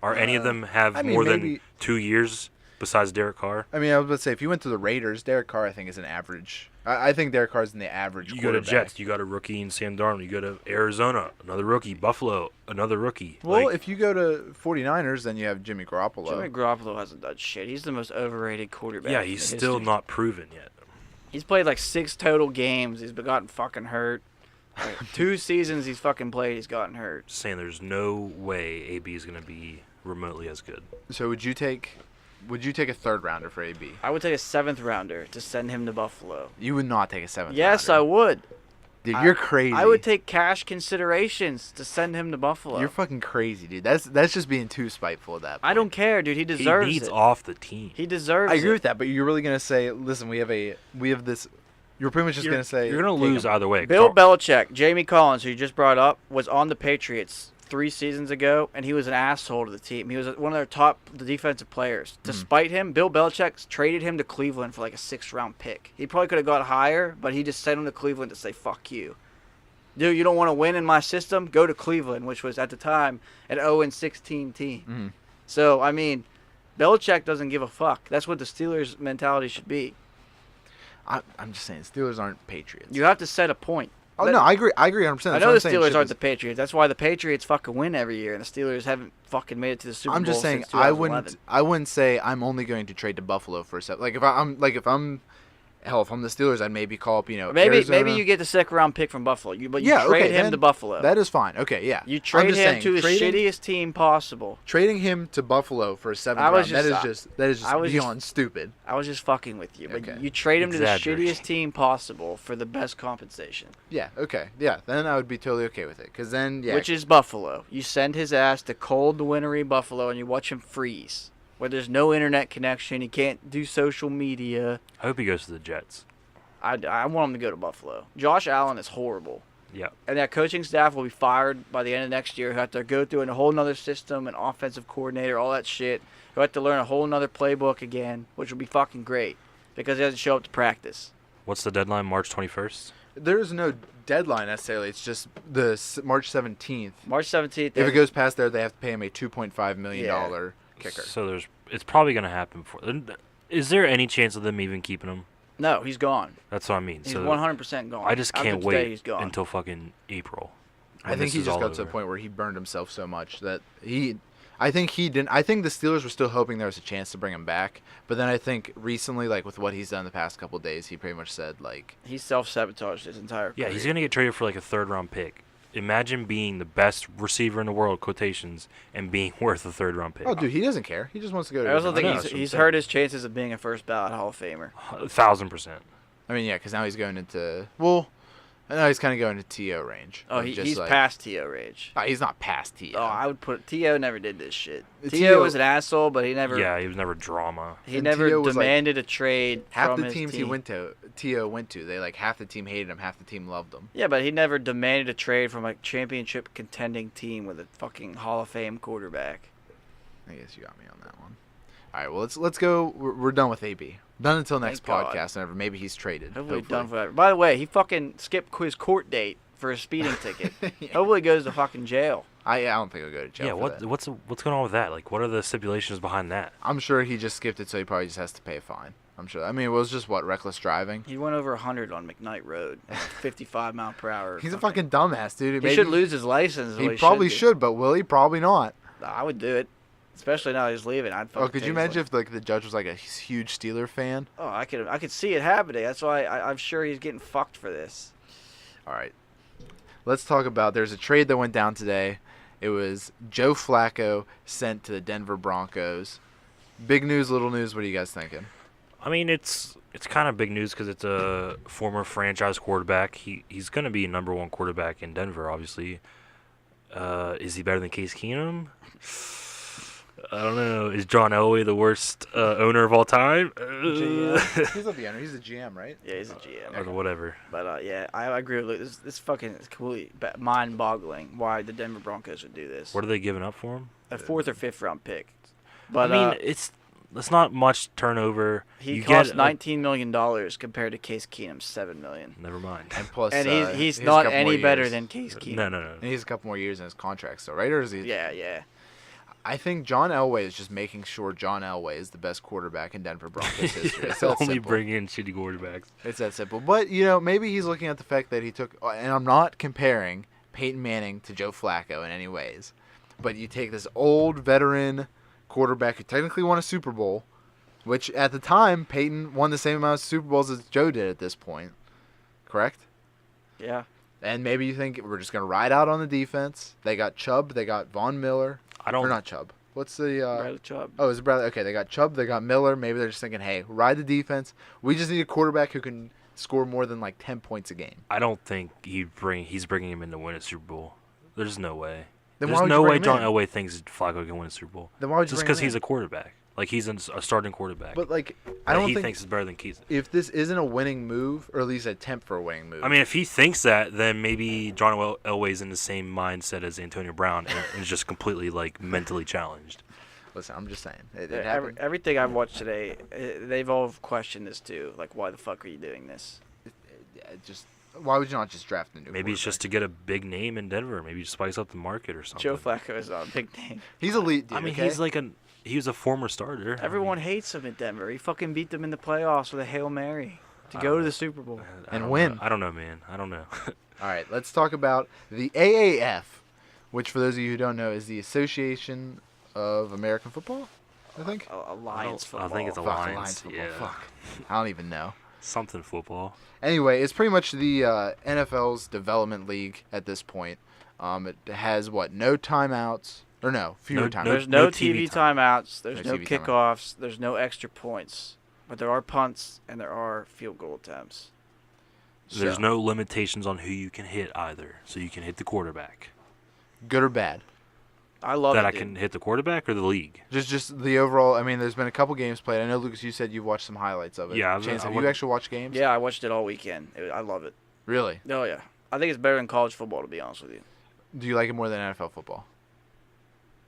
Are any of them have more than 2 years besides Derek Carr? I mean, I was about to say, if you went to the Raiders, Derek Carr, I think, is an average. I think Derek Carr's in the average You quarterback. go to Jets, you got a rookie in Sam Darnold. You go to Arizona, another rookie. Buffalo, another rookie. Well, if you go to 49ers, then you have Jimmy Garoppolo. Jimmy Garoppolo hasn't done shit. He's the most overrated quarterback. Yeah, he's still not proven yet. He's played like 6 total games. He's gotten fucking hurt. Like 2 seasons he's fucking played, he's gotten hurt. Just saying, there's no way AB is going to be remotely as good. So would you take a third rounder for AB? I would take a 7th rounder to send him to Buffalo. You would not take a 7th Yes, rounder. I would. Dude, you're crazy. I would take cash considerations to send him to Buffalo. You're fucking crazy, dude. That's just being too spiteful at that point. I don't care, dude. He deserves He needs it. off the team. He deserves it. I agree with that, but you're really going to say, listen, we have this. You're pretty much just going to say. You're going to lose either way. Bill Belichick, Jamie Collins, who you just brought up, was on the Patriots 3 seasons ago, and he was an asshole to the team. He was one of their top defensive players. To spite him, Bill Belichick traded him to Cleveland for like a 6th-round pick. He probably could have got higher, but he just sent him to Cleveland to say, fuck you. Dude, you don't want to win in my system? Go to Cleveland, which was, at the time, an 0-16 team. Mm-hmm. So, I mean, Belichick doesn't give a fuck. That's what the Steelers' mentality should be. I'm just saying, Steelers aren't Patriots. You have to set a point. Oh, no, I agree 100%. I know the Steelers aren't the Patriots. That's why the Patriots fucking win every year, and the Steelers haven't fucking made it to the Super Bowl. I'm just saying, since 2011. I wouldn't say I'm only going to trade to Buffalo for a set. Like if I'm Hell, if I'm the Steelers, I'd maybe call up, maybe you get the 2nd-round pick from Buffalo. You trade him to Buffalo. That is fine. Okay, yeah. You trade him to the shittiest team possible. Trading him to Buffalo for a 7th round, that is just beyond stupid. I was just fucking with you. But Okay. you trade him to the shittiest team possible for the best compensation. Yeah, okay. Yeah, then I would be totally okay with it. Because then, yeah. Which is Buffalo. You send his ass to cold, wintry Buffalo, and you watch him freeze. Where there's no internet connection, he can't do social media. I hope he goes to the Jets. I want him to go to Buffalo. Josh Allen is horrible. Yeah. And that coaching staff will be fired by the end of next year. He'll have to go through a whole nother system, an offensive coordinator, all that shit. He'll have to learn a whole nother playbook again, which will be fucking great because he doesn't show up to practice. What's the deadline? March 21st? There is no deadline necessarily. It's just the March 17th. March 17th. If it goes past there, they have to pay him a $2.5 million kicker. So it's probably going to happen before. Is there any chance of them even keeping him? No, he's gone. That's what I mean. He's 100% gone. I just can't After wait today, he's gone. until fucking April. I think he just got to a point where he burned himself so much that I think he didn't. I think the Steelers were still hoping there was a chance to bring him back, but then I think recently, like with what he's done the past couple of days, he pretty much said like he self-sabotaged his entire career. Yeah, he's gonna get traded for like a 3rd-round pick. Imagine being the best receiver in the world, quotations, and being worth a 3rd-round pick. Oh, dude, he doesn't care. He just wants to go to. I also different think know, teams. that's what I'm he's saying. hurt his chances of being a first ballot Hall of Famer. 1,000%. I mean, yeah, because now he's going into. Well, now he's kind of going to TO range. Oh, of just he's like, past T.O. rage. He's not past TO. Oh, I would put T.O. never did this shit. The T.O. T.O. was an asshole, but he never Yeah, he was never drama. he And never T.O. was, like, demanded a trade half from the his teams team. he went to, TO went to, they like half the team hated him, half the team loved him. Yeah, but he never demanded a trade from a championship contending team with a fucking Hall of Fame quarterback. I guess you got me on that one. All right, well let's go. We're done with AB. Done until next Thank God. podcast. Whenever maybe he's traded. Hopefully done forever. By the way, he fucking skipped his court date for a speeding ticket. Hopefully he goes to fucking jail. I don't think he'll go to jail. Yeah, for that. what's going on with that? Like, what are the stipulations behind that? I'm sure he just skipped it, so he probably just has to pay a fine. I'm sure. I mean, it was just reckless driving. He went over 100 on McKnight Road, at 55 mile per hour. He's a fucking dumbass, dude. He should lose his license. is He what probably do. should, but will he? Probably not. I would do it, especially now he's leaving. I'd fucking Oh, could take you his imagine license. if like the judge was like a huge Steeler fan? Oh, I could see it happening. That's why I'm sure he's getting fucked for this. All right. Let's talk about. There's a trade that went down today. It was Joe Flacco sent to the Denver Broncos. Big news, little news. What are you guys thinking? I mean, it's kind of big news because it's a former franchise quarterback. He's going to be number 1 quarterback in Denver, obviously. Is he better than Case Keenum? I don't know. Is John Elway the worst owner of all time? He's not the owner. He's the GM, right? Yeah, he's a GM. Or whatever. But yeah, I agree with Luke. This fucking is completely mind-boggling why the Denver Broncos would do this. What are they giving up for him? A 4th or 5th round pick. But I mean, it's not much turnover. he You cost get $19 million compared to Case Keenum's $7 million. Never mind. And plus, And he's he has a not couple any more better years. than Case Keenum. No. And he has a couple more years in his contract, still, right? Or is he? Yeah. I think John Elway is just making sure John Elway is the best quarterback in Denver Broncos history. It's that Only simple. bring in shitty quarterbacks. It's that simple. But, maybe he's looking at the fact that he took, and I'm not comparing Peyton Manning to Joe Flacco in any ways, but you take this old veteran quarterback who technically won a Super Bowl, which at the time, Peyton won the same amount of Super Bowls as Joe did at this point. Correct? Yeah. And maybe you think we're just going to ride out on the defense. They got Chubb. They got Von Miller. Or not Chubb. What's the... Bradley Chubb. Oh, is it Bradley? Okay, they got Chubb. They got Miller. Maybe they're just thinking, hey, ride the defense. We just need a quarterback who can score more than like 10 points a game. I don't think he's bringing him in to win a Super Bowl. There's no way. Then why There's would no you way bring him John in? Elway thinks Flacco can win a Super Bowl. Then why would you Just bring because him he's in? a quarterback. Like, he's a starting quarterback. But, like, I that don't he think... thinks is better than Keith. If this isn't a winning move, or at least an attempt for a winning move... I mean, if he thinks that, then maybe John Elway's in the same mindset as Antonio Brown and is just completely, like, mentally challenged. Listen, I'm just saying. It happened. Everything I've watched today, they've all questioned this too. Like, why the fuck are you doing this? Why would you not just draft a new Maybe it's just to get a big name in Denver. Maybe spice up the market or something. Joe Flacco is a big name. He's elite, dude. I mean, okay? he's like he was a former starter. Everyone hates him in Denver. He fucking beat them in the playoffs with a Hail Mary to go to the Super Bowl. And win. I don't know, man. I don't know. All right, let's talk about the AAF, which for those of you who don't know is the Association of American Football, I think. Alliance football. I think it's Fuck, Alliance. Football. Yeah. Fuck. I don't even know. Something football. Anyway, it's pretty much the NFL's development league at this point. It has, no timeouts? Or no, fewer timeouts. There's No no TV time. timeouts. There's No no TV timeout. kickoffs. There's no extra points. But there are punts and there are field goal attempts. There's So, no limitations on who you can hit either. So you can hit the quarterback. good or bad. I love That it. I can hit the quarterback or the league. Just the overall. I mean, there's been a couple games played. I know, Lucas, you said you've watched some highlights of it. Yeah, Chance, I have would- you actually watched games? Yeah, I watched it all weekend. I love it. Really? Oh yeah, I think it's better than college football, to be honest with you. Do you like it more than NFL football?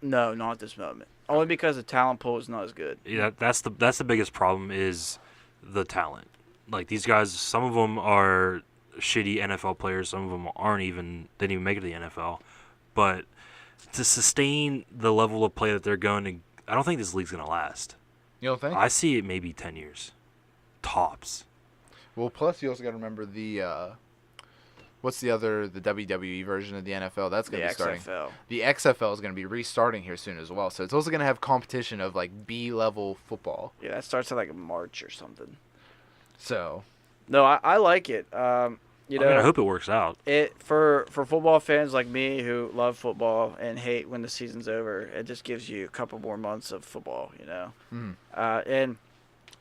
No, not at this moment. Only because the talent pool is not as good. Yeah, that's the biggest problem is the talent. Like these guys, some of them are shitty NFL players. Some of them didn't even make it to the NFL. But to sustain the level of play that they're going to, I don't think this league's going to last. You don't think? I see it maybe 10 years, tops. Well, plus you also got to remember the what's the WWE version of the NFL? That's The going to be starting. XFL. The XFL is going to be restarting here soon as well. So it's also going to have competition of like B-level football. Yeah, that starts in like March or something. So No, I like it. You I know, mean, I hope it works out. it for football fans like me who love football and hate when the season's over. It just gives you a couple more months of football. You know, Mhm. and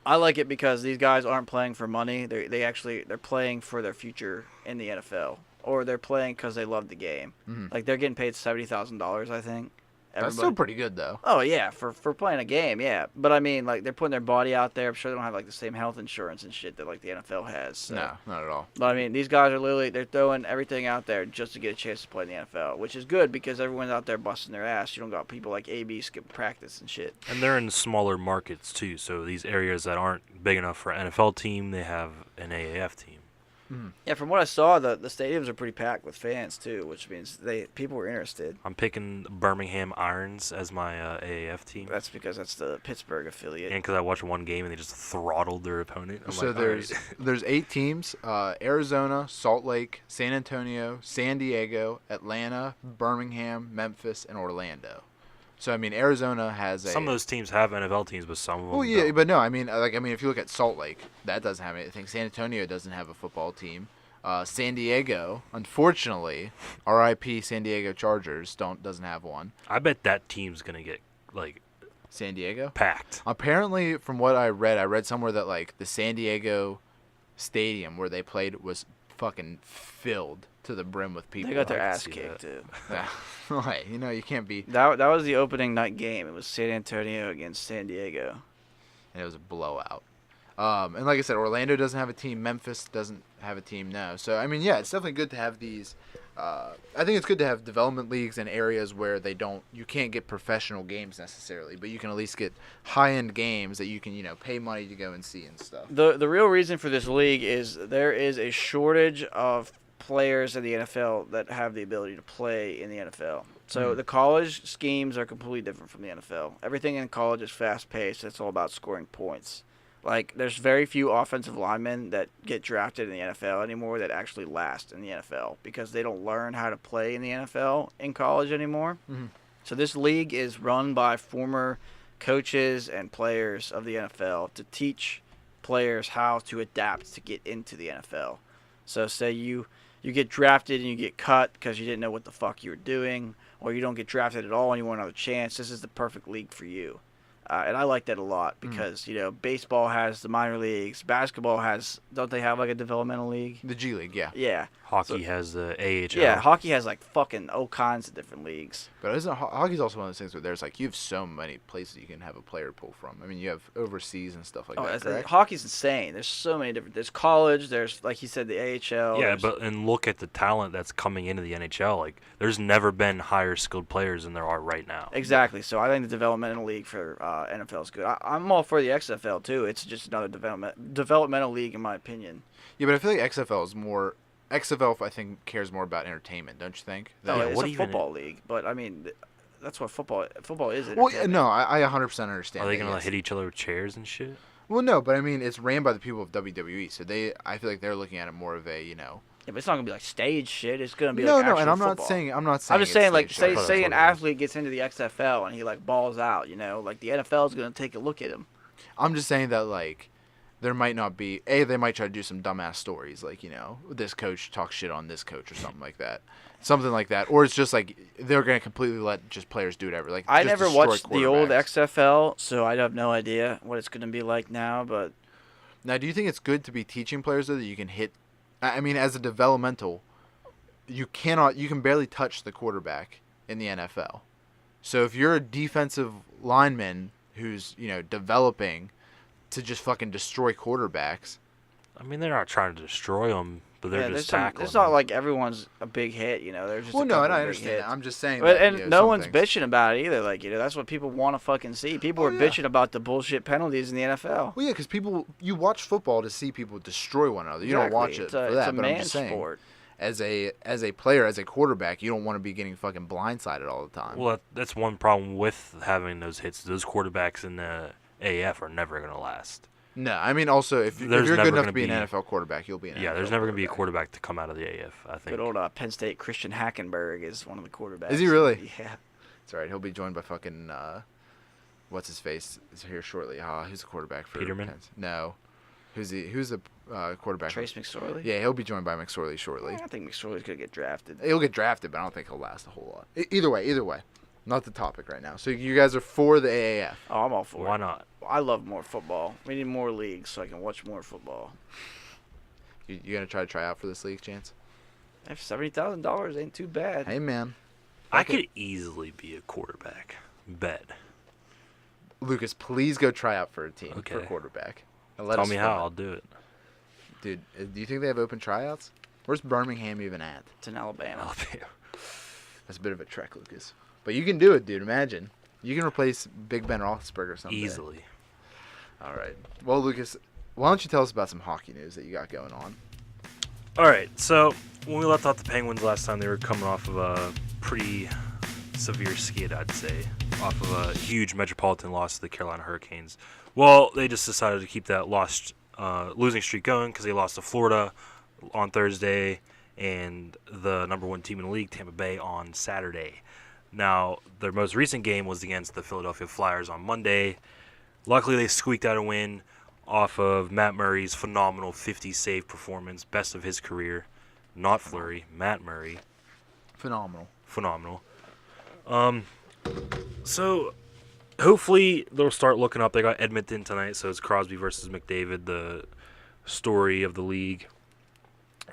I like it because these guys aren't playing for money. They're playing for their future in the NFL, or they're playing because they love the game. Mhm. Like they're getting paid $70,000, I think. That's still pretty good though. Oh yeah, for playing a game, yeah. But I mean, like they're putting their body out there. I'm sure they don't have like the same health insurance and shit that like the NFL has. So. No, not at all. But I mean, these guys are they're throwing everything out there just to get a chance to play in the NFL, which is good because everyone's out there busting their ass. You don't got people like AB skip practice and shit. And they're in smaller markets too, so these areas that aren't big enough for an NFL team, they have an AAF team. Yeah, from what I saw, the stadiums are pretty packed with fans too, which means people were interested. I'm picking Birmingham Irons as my AAF team. That's because that's the Pittsburgh affiliate. And because I watched one game and they just throttled their opponent. I'm So like, there's all right. there's 8 teams: Arizona, Salt Lake, San Antonio, San Diego, Atlanta, Birmingham, Memphis, and Orlando. So I mean, Arizona has Some of those teams have NFL teams, but some of them Well, yeah, don't. but no, I mean, if you look at Salt Lake, that doesn't have anything. San Antonio doesn't have a football team. San Diego, unfortunately, R.I.P. San Diego Chargers doesn't have one. I bet that team's gonna get like San Diego. packed. Apparently, from what I read somewhere that like the San Diego stadium where they played was fucking filled to the brim with people. They got their I can ass see kicked too. Right, you can't be. That was the opening night game. It was San Antonio against San Diego. And it was a blowout. And like I said, Orlando doesn't have a team. Memphis doesn't have a team now. So, I mean, yeah, it's definitely good to have these. I think it's good to have development leagues in areas where you can't get professional games necessarily, but you can at least get high-end games that you can, pay money to go and see and stuff. The real reason for this league is there is a shortage of players in the NFL that have the ability to play in the NFL. So the college schemes are completely different from the NFL. Everything in college is fast-paced. It's all about scoring points. Like, there's very few offensive linemen that get drafted in the NFL anymore that actually last in the NFL because they don't learn how to play in the NFL in college anymore. Mhm. So this league is run by former coaches and players of the NFL to teach players how to adapt to get into the NFL. So say you get drafted and you get cut because you didn't know what the fuck you were doing, or you don't get drafted at all and you want another chance, this is the perfect league for you. And I like that a lot because, baseball has the minor leagues. Basketball don't they have like a developmental league? The G League, yeah. Yeah. Hockey has the AHL. Yeah, hockey has like fucking all kinds of different leagues. But hockey's also one of those things where there's like, you have so many places you can have a player pull from. I mean, you have overseas and stuff like that, correct? Hockey's insane. There's so many different. There's college. There's, like you said, the AHL. Yeah, and look at the talent that's coming into the NHL. Like, there's never been higher skilled players than there are right now. Exactly. So I think the developmental league for NFL is good. I'm all for the XFL too. It's just another developmental league in my opinion. Yeah, but I feel like XFL is more. XFL, I think, cares more about entertainment, don't you think? No, Yeah, it's what a even football league, but I mean, that's what football is. Well, no, I 100% understand. Are they that, gonna yes. hit each other with chairs and shit? Well, no, but I mean, it's ran by the people of WWE, so I feel like they're looking at it more of a, Yeah, but it's not gonna be like stage shit. It's gonna be No, like no, actual and I'm football. not saying. I'm just saying, like, stage show. say an what it is. athlete gets into the XFL and he like balls out, like the NFL is gonna take a look at him. I'm just saying that like, there might not be they might try to do some dumbass stories like this coach talks shit on this coach or something like that, or it's just like they're gonna completely let just players do whatever. Like I just never destroy watched the old quarterbacks. XFL, so I have no idea what it's gonna be like now. But Now, do you think it's good to be teaching players though that you can hit? I mean, as a developmental, you can barely touch the quarterback in the NFL. So if you're a defensive lineman who's developing to just fucking destroy quarterbacks. I mean, they're not trying to destroy them, but they're just tackling. It's not like everyone's a big hit, There's just Well, a no, couple and I big understand hits. that. I'm just saying. But that, and no some one's things. bitching about it either. Like that's what people want to fucking see. People are yeah. bitching about the bullshit penalties in the NFL. Well, yeah, because you watch football to see people destroy one another. You don't watch it It's for a that. But man I'm just saying, sport. as a player, as a quarterback, you don't want to be getting fucking blindsided all the time. Well, that's one problem with having those hits. Those quarterbacks in the AF are never going to last. No, I mean also if you're There's good never enough gonna to be an be- NFL quarterback, you'll be an Yeah, NFL there's never going to be a quarterback. quarterback to come out of the AF, I think. Good old Penn State Christian Hackenberg is one of the quarterbacks. Is he really? Yeah. It's all right. He'll be joined by fucking what's his face is here shortly. Who's the quarterback for Peterman? Penn? No, who's the quarterback. Trace McSorley? Yeah, he'll be joined by McSorley shortly. I think McSorley's going to get drafted. He'll get drafted, but I don't think he'll last a whole lot. Either way. Not the topic right now. So you guys are for the AAF. Oh, I'm all for it. Why not? I love more football. We need more leagues so I can watch more football. You going to try out for this league, Chance? If $70,000 ain't too bad. Hey, man. I could easily be a quarterback. Bet. Lucas, please go try out for a team for Okay. quarterback. And Tell us me film how. it. I'll do it. Dude, do you think they have open tryouts? Where's Birmingham even at? It's in Alabama. That's a bit of a trek, Lucas. But you can do it, dude. Imagine. You can replace Big Ben Roethlisberger someday. Easily. All right. Well, Lucas, why don't you tell us about some hockey news that you got going on? All right. So when we left off the Penguins last time, they were coming off of a pretty severe skid, I'd say, off of a huge Metropolitan loss to the Carolina Hurricanes. Well, they just decided to keep that losing streak going because they lost to Florida on Thursday and the number one team in the league, Tampa Bay, on Saturday. Now, their most recent game was against the Philadelphia Flyers on Monday. Luckily, they squeaked out a win off of Matt Murray's phenomenal 50-save performance, best of his career. Not Fleury, Matt Murray. Phenomenal. So, hopefully, they'll start looking up. They got Edmonton tonight, so it's Crosby versus McDavid, the story of the league.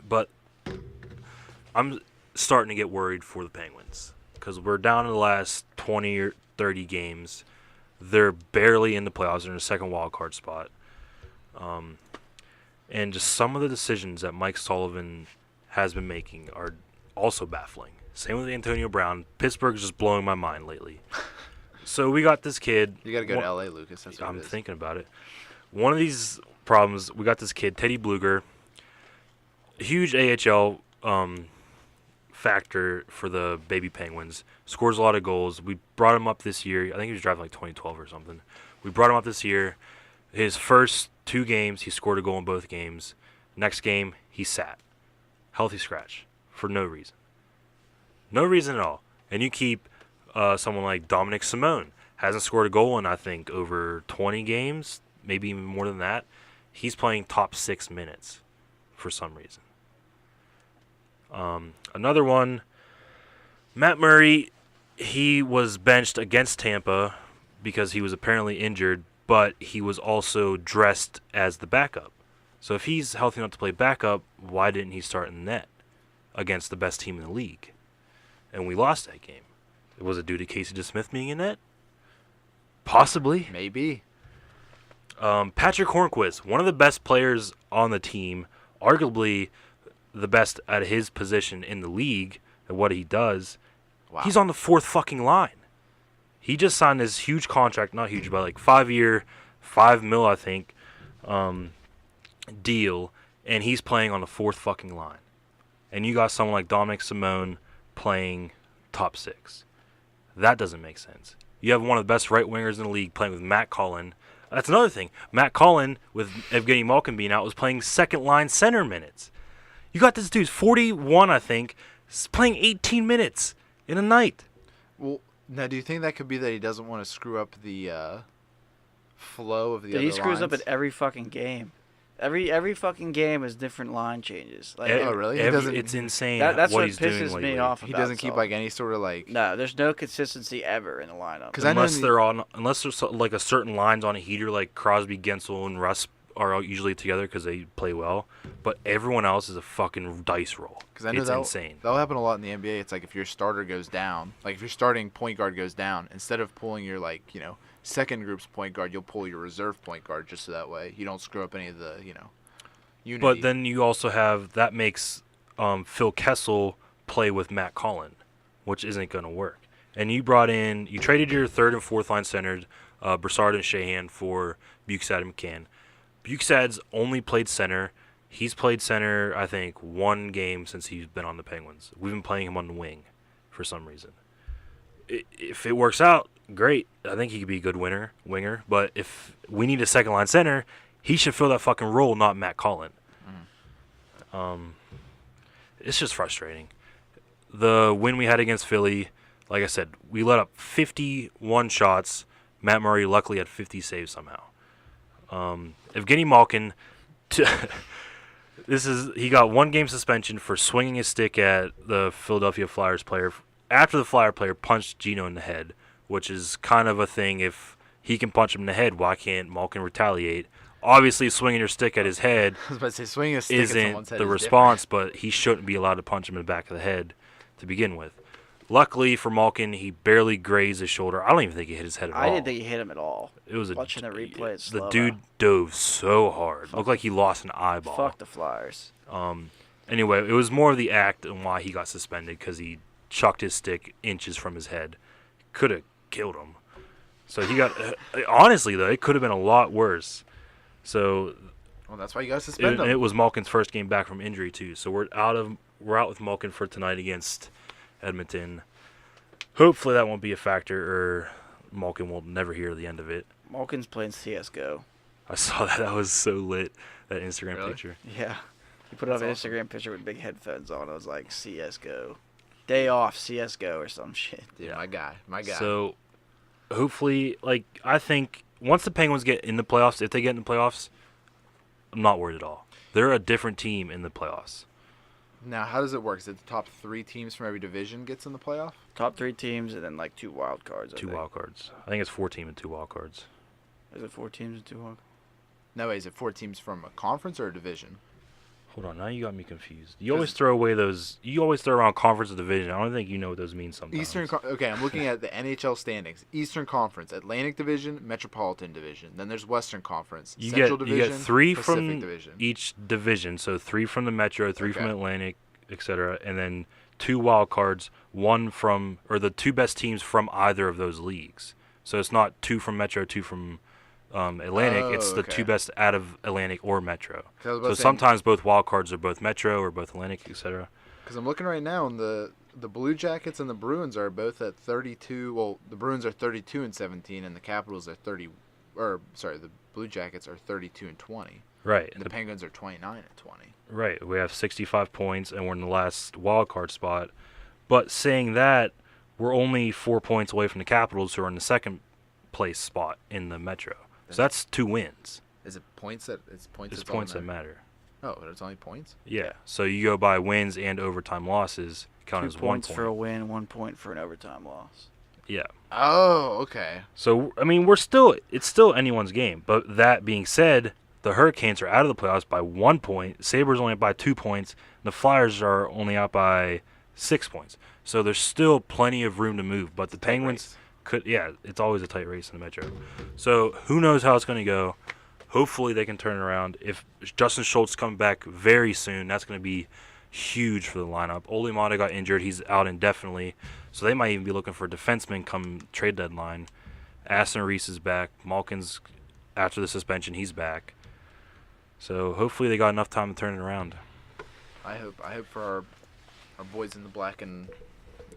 But I'm starting to get worried for the Penguins because we're down to the last 20 or 30 games. They're barely in the playoffs. They're in the second wild card spot. And just some of the decisions that Mike Sullivan has been making are also baffling. Same with Antonio Brown. Pittsburgh's just blowing my mind lately. So we got this kid. You got to go to L.A., Lucas. That's what I'm it is. thinking about it. One of these problems, we got this kid, Teddy Bluger, huge AHL factor for the baby Penguins. Scores a lot of goals. We brought him up this year. I think he was driving like 2012 or something. We brought him up this year. His first 2 games, he scored a goal in both games. Next game, he sat. Healthy scratch for no reason. No reason at all. And you keep someone like Dominic Simone. Hasn't scored a goal in, I think, over 20 games, maybe even more than that. He's playing top 6 minutes for some reason. Another one, Matt Murray, he was benched against Tampa because he was apparently injured, but he was also dressed as the backup. So if he's healthy enough to play backup, why didn't he start in the net against the best team in the league? And we lost that game. Was it due to Casey DeSmith being in net? Possibly. Maybe. Patrick Hornquist, one of the best players on the team, arguably the best at his position in the league at what he does. Wow. He's on the 4th fucking line. He just signed this huge contract, not huge, but like 5-year, $5 million, I think, deal, and he's playing on the 4th fucking line. And you got someone like Dominic Simone playing top 6. That doesn't make sense. You have one of the best right wingers in the league playing with Matt Cullen. That's another thing. Matt Cullen, with Evgeny Malkin being out, was playing second-line center minutes. You got this dude's 41, I think, playing 18 minutes in a night. Well, now, do you think that could be that he doesn't want to screw up the flow of the other He screws lines? up at every fucking game. Every fucking game is different line changes. Like, Oh, really? He doesn't- It's insane that's what what he's doing pisses lately. me off. He about doesn't keep Sullivan. like any sort of like. No, there's no consistency ever in the lineup. 'Cause I know Unless the- they're on, unless there's like a certain lines on a heater, like Crosby, Gensel, and Russ are all usually together because they play well. But everyone else is a fucking dice roll. Because I know It's that'll, insane. that'll happen a lot in the NBA. It's like if your starter goes down, like if your starting point guard goes down, instead of pulling your second group's point guard, you'll pull your reserve point guard just so that way you don't screw up any of the unity. But then you also have that makes Phil Kessel play with Matt Cullen, which isn't going to work. And you traded your 3rd and 4th line centers, Brassard and Shahan, for Bukestad and McCann. Bukestad's only played center. He's played center, I think, 1 game since he's been on the Penguins. We've been playing him on the wing for some reason. If it works out, great. I think he could be a good winger. But if we need a second-line center, he should fill that fucking role, not Matt Cullen. It's just frustrating. The win we had against Philly, like I said, we let up 51 shots. Matt Murray luckily had 50 saves somehow. Evgeny Malkin, He got 1 game suspension for swinging his stick at the Philadelphia Flyers player after the Flyer player punched Gino in the head, which is kind of a thing. If he can punch him in the head, why can't Malkin retaliate? Obviously, swinging your stick at his head I was about to say, swinging a stick at isn't someone's head the is response, but he shouldn't be allowed to punch him in the back of the head to begin with. Luckily for Malkin, he barely grazed his shoulder. I don't even think he hit his head at all. I didn't think he hit him at all. It was Watching the replay, it's the slow-mo. dude dove so hard. Looked like he lost an eyeball. Fuck the Flyers. Anyway, it was more of the act and why he got suspended, because he chucked his stick inches from his head. Could have killed him. So he got. Honestly, though, it could have been a lot worse. So. Well, that's why you got to suspend him. It was Malkin's first game back from injury too. So we're out with Malkin for tonight against Edmonton. Hopefully that won't be a factor, or Malkin will never hear the end of it. Malkin's playing CS:GO. I saw that. That was so lit. That Instagram Really? picture. Yeah. He put up an That's awesome. Instagram picture with big headphones on. I was like, CS:GO. Day off, CS:GO or some shit. Dude, my guy. So hopefully, I think once the Penguins get in the playoffs, if they get in the playoffs, I'm not worried at all. They're a different team in the playoffs. Now, how does it work? Is it the top 3 teams from every division gets in the playoff? Top 3 teams and then like 2 wild cards. I Two think. wild cards. I think it's 4 teams and 2 wild cards. Is it 4 teams and 2 wild cards? No, wait, is it 4 teams from a conference or a division? Hold on, now you got me confused. You always throw away those. You always throw around conference or division. I don't think you know what those mean sometimes. Okay, I'm looking at the NHL standings. Eastern Conference, Atlantic Division, Metropolitan Division. Then there's Western Conference, You Central get Division, 3 Pacific from Division. each division. So 3 from the Metro, 3 from Okay. Atlantic, etc., and then 2 wild cards. 1 from, or the 2 best teams from either of those leagues. So it's not 2 from Metro, 2 from Atlantic. Oh, It's the okay. 2 best out of Atlantic or Metro. 'Cause I was about So to say- sometimes both wild cards are both Metro or both Atlantic, etc. Because I'm looking right now, and the Blue Jackets and the Bruins are both at 32. Well, the Bruins are 32 and 17, and the Capitals are the Blue Jackets are 32 and 20, Right. and the Penguins are 29 and 20. Right. We have 65 points, and we're in the last wild card spot. But saying that, we're only 4 points away from the Capitals, who are in the second place spot in the Metro. So that's 2 wins. Is it points that it's points? It's that's all points that matter. Oh, but it's only points. Yeah. So you go by wins and overtime losses, count 2 as 1 points point. for a win, 1 point for an overtime loss. Yeah. Oh, okay. So I mean, it's still anyone's game. But that being said, the Hurricanes are out of the playoffs by 1 point. Sabres only up by 2 points. The Flyers are only out by 6 points. So there's still plenty of room to move. But the Penguins could, it's always a tight race in the Metro. So who knows how it's going to go. Hopefully they can turn it around. If Justin Schultz comes back very soon, that's going to be huge for the lineup. Ole Mata got injured. He's out indefinitely. So they might even be looking for a defenseman come trade deadline. Aston Reese is back. Malkin's, after the suspension, he's back. So hopefully they got enough time to turn it around. I hope for our boys in the black and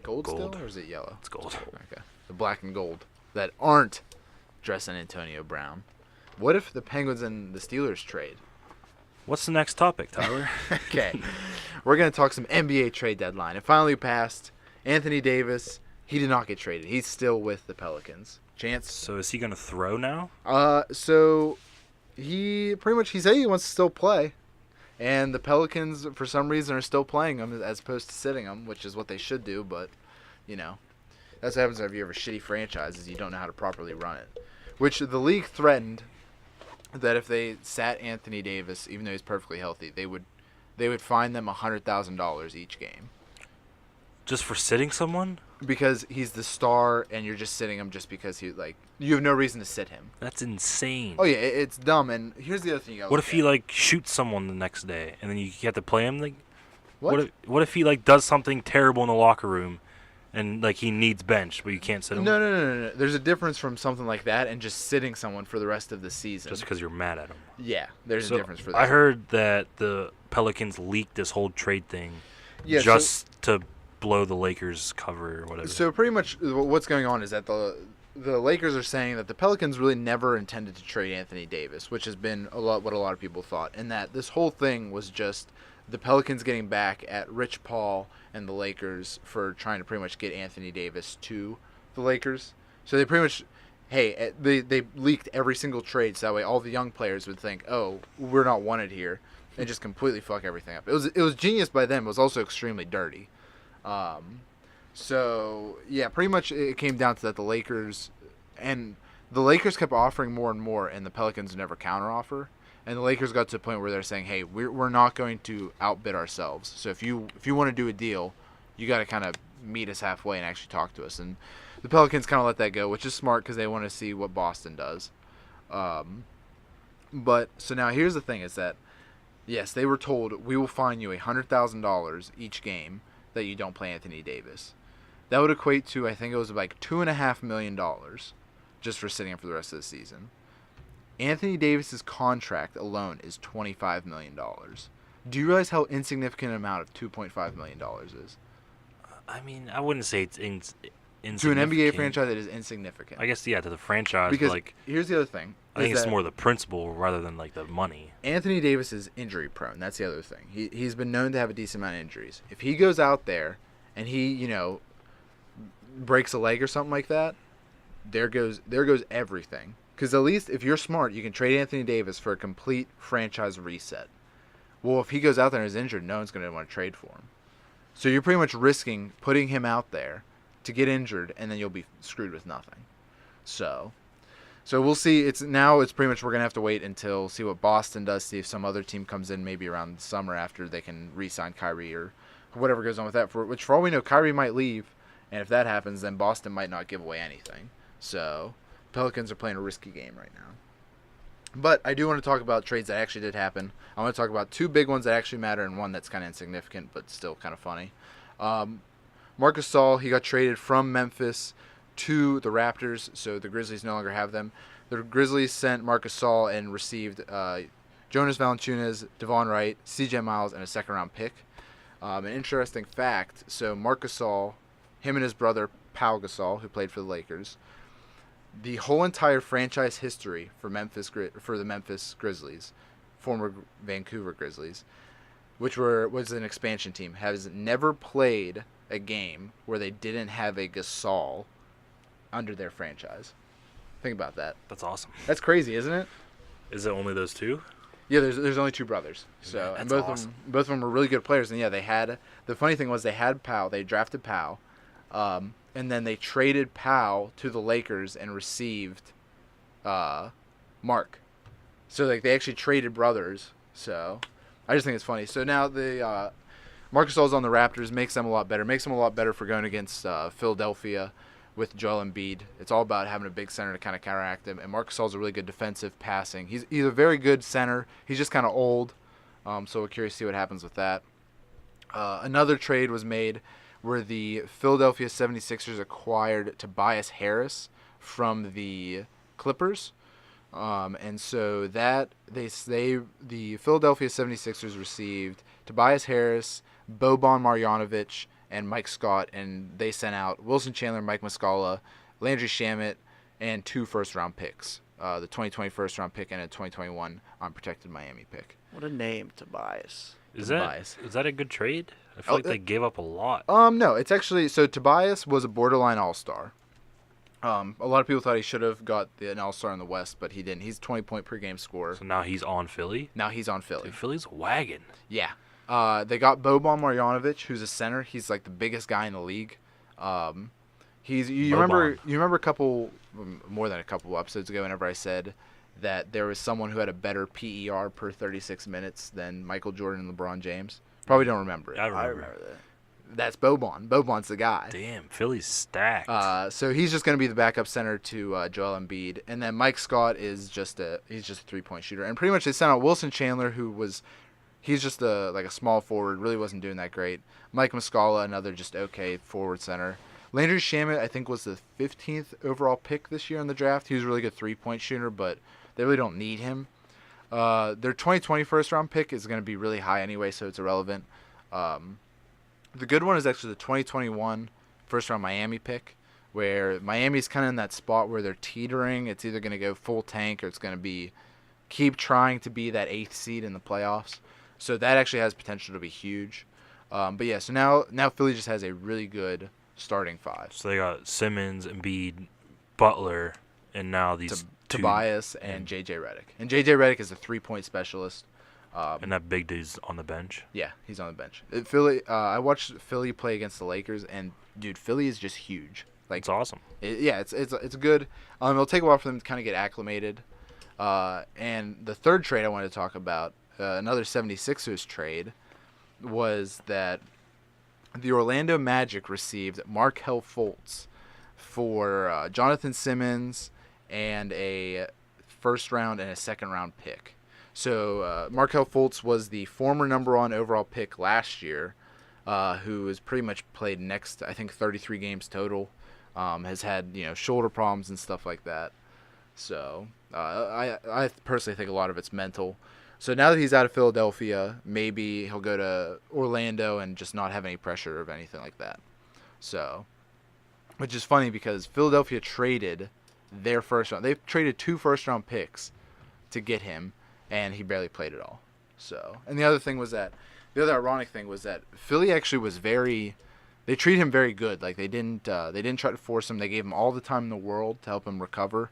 gold Gold. still, or is it yellow? It's gold. Okay. The black and gold that aren't dressing Antonio Brown. What if the Penguins and the Steelers trade? What's the next topic, Tyler? Okay. We're going to talk some NBA trade deadline. It finally passed. Anthony Davis, he did not get traded. He's still with the Pelicans. Chance. So is he going to throw now? So he said he wants to still play. And the Pelicans, for some reason, are still playing him as opposed to sitting him, which is what they should do. But, that's what happens if you have a shitty franchise, is you don't know how to properly run it. Which the league threatened that if they sat Anthony Davis, even though he's perfectly healthy, they would fine them $100,000 each game. Just for sitting someone? Because he's the star, and you're just sitting him just because you have no reason to sit him. That's insane. Oh yeah, it's dumb. And here's the other thing you gotta What look if he at. shoots someone the next day and then you have to play him? What? What if he does something terrible in the locker room and he needs bench but you can't sit him? No. There's a difference from something like that and just sitting someone for the rest of the season. Just because you're mad at him. Yeah, there's So a difference for that. I heard that the Pelicans leaked this whole trade thing Yeah, just to blow the Lakers cover or whatever. So pretty much what's going on is that the Lakers are saying that the Pelicans really never intended to trade Anthony Davis, which has been what a lot of people thought, and that this whole thing was just the Pelicans getting back at Rich Paul and the Lakers for trying to pretty much get Anthony Davis to the Lakers. So they pretty much hey, they leaked every single trade so that way all the young players would think, oh, we're not wanted here, and just completely fuck everything up. It was genius by them. It was also extremely dirty. So yeah, pretty much it came down to that the Lakers kept offering more and more, and the Pelicans never counteroffer. And the Lakers got to the point where they're saying, hey, we're not going to outbid ourselves. So if you want to do a deal, you got to kind of meet us halfway and actually talk to us. And the Pelicans kind of let that go, which is smart because they want to see what Boston does. But so now here's the thing: is that yes, they were told we will fine you $100,000 each game that you don't play Anthony Davis. That would equate to, I think it was like $2.5 million just for sitting him for the rest of the season. Anthony Davis's contract alone is $25 million. Do you realize how insignificant an amount of $2.5 million is? I mean, I wouldn't say it's insignificant. To an NBA franchise, it is insignificant. I guess, yeah, to the franchise. Because like, here's the other thing. I think it's more the principle rather than like the money. Anthony Davis is injury prone. That's the other thing. He's been known to have a decent amount of injuries. If he goes out there and he, breaks a leg or something like that, there goes everything. Because at least if you're smart, you can trade Anthony Davis for a complete franchise reset. Well, if he goes out there and is injured, no one's going to want to trade for him. So you're pretty much risking putting him out there to get injured, and then you'll be screwed with nothing. So we'll see. It's pretty much we're going to have to wait until see what Boston does, see if some other team comes in maybe around the summer after they can re-sign Kyrie or whatever goes on with that. Which for all we know, Kyrie might leave, and if that happens, then Boston might not give away anything. So Pelicans are playing a risky game right now. But I do want to talk about trades that actually did happen. I want to talk about two big ones that actually matter and one that's kind of insignificant but still kind of funny. Marc Gasol, he got traded from Memphis to the Raptors, so the Grizzlies no longer have them. The Grizzlies sent Marc Gasol and received Jonas Valanciunas, Devon Wright, C.J. Miles, and a second-round pick. An interesting fact, so Marc Gasol, him and his brother Pau Gasol, who played for the Lakers, the whole entire franchise history for the Memphis Grizzlies, former Vancouver Grizzlies, which was an expansion team, has never played a game where they didn't have a Gasol under their franchise. Think about that. That's awesome. That's crazy, isn't it? Is it only those two? Yeah, there's only two brothers. So That's and both awesome. both of them were really good players. And yeah, they had the funny thing was they had Pau. They drafted Pau. And then they traded Pau to the Lakers and received Mark. So like they actually traded brothers. So I just think it's funny. So now the Marc Gasol's on the Raptors, makes them a lot better. Makes them a lot better for going against Philadelphia with Joel Embiid. It's all about having a big center to kind of counteract him. And Marc Gasol's a really good defensive passing. He's a very good center. He's just kind of old. So we're curious to see what happens with that. Another trade was made where the Philadelphia 76ers acquired Tobias Harris from the Clippers. And so that the Philadelphia 76ers received Tobias Harris, Boban Marjanovic, and Mike Scott, and they sent out Wilson Chandler, Mike Muscala, Landry Shamet, and 2 first-round picks, the 2020 first-round pick and a 2021 unprotected Miami pick. What a name, Tobias. Is that a good trade? I feel like they gave up a lot. No, it's actually so Tobias was a borderline all-star. A lot of people thought he should have got an all-star in the West, but he didn't. He's a 20-point per game scorer. So now he's on Philly? Now he's on Philly. Dude, Philly's a wagon. Yeah. They got Boban Marjanovic, who's a center. He's like the biggest guy in the league. You remember a couple, more than a couple episodes ago, whenever I said that there was someone who had a better PER per 36 minutes than Michael Jordan and LeBron James? Probably don't remember it. I remember that. That's Boban. Boban's the guy. Damn, Philly's stacked. So he's just going to be the backup center to Joel Embiid, and then Mike Scott is just a 3-point shooter. And pretty much they sent out Wilson Chandler, he's just a small forward, really wasn't doing that great. Mike Muscala, another just okay forward center. Landry Shamet, I think, was the 15th overall pick this year in the draft. He was a really good 3-point shooter, but they really don't need him. Their 2020 first-round pick is going to be really high anyway, so it's irrelevant. The good one is actually the 2021 first-round Miami pick, where Miami's kind of in that spot where they're teetering. It's either going to go full tank or it's going to keep trying to be that 8th seed in the playoffs. So that actually has potential to be huge. But yeah, so now Philly just has a really good starting 5. So they got Simmons, Embiid, Butler, And now these two. Tobias and JJ Redick. And JJ Redick is a 3-point specialist. And that big dude's on the bench. Yeah, he's on the bench. Philly. I watched Philly play against the Lakers, and dude, Philly is just huge. Like, It's awesome. It's good. It'll take a while for them to kind of get acclimated. And the third trade I wanted to talk about, another 76ers trade, was that the Orlando Magic received Markelle Fultz for Jonathan Simmons and a first round and a second round pick. So Markelle Fultz was the former number 1 overall pick last year, who has pretty much played next, I think, 33 games total. Has had shoulder problems and stuff like that. So I personally think a lot of it's mental. So now that he's out of Philadelphia, maybe he'll go to Orlando and just not have any pressure of anything like that. So, which is funny because Philadelphia traded their first round. They traded 2 first-round picks to get him, and he barely played at all. So, and the other ironic thing was that Philly actually was they treated him very good. Like they didn't try to force him. They gave him all the time in the world to help him recover.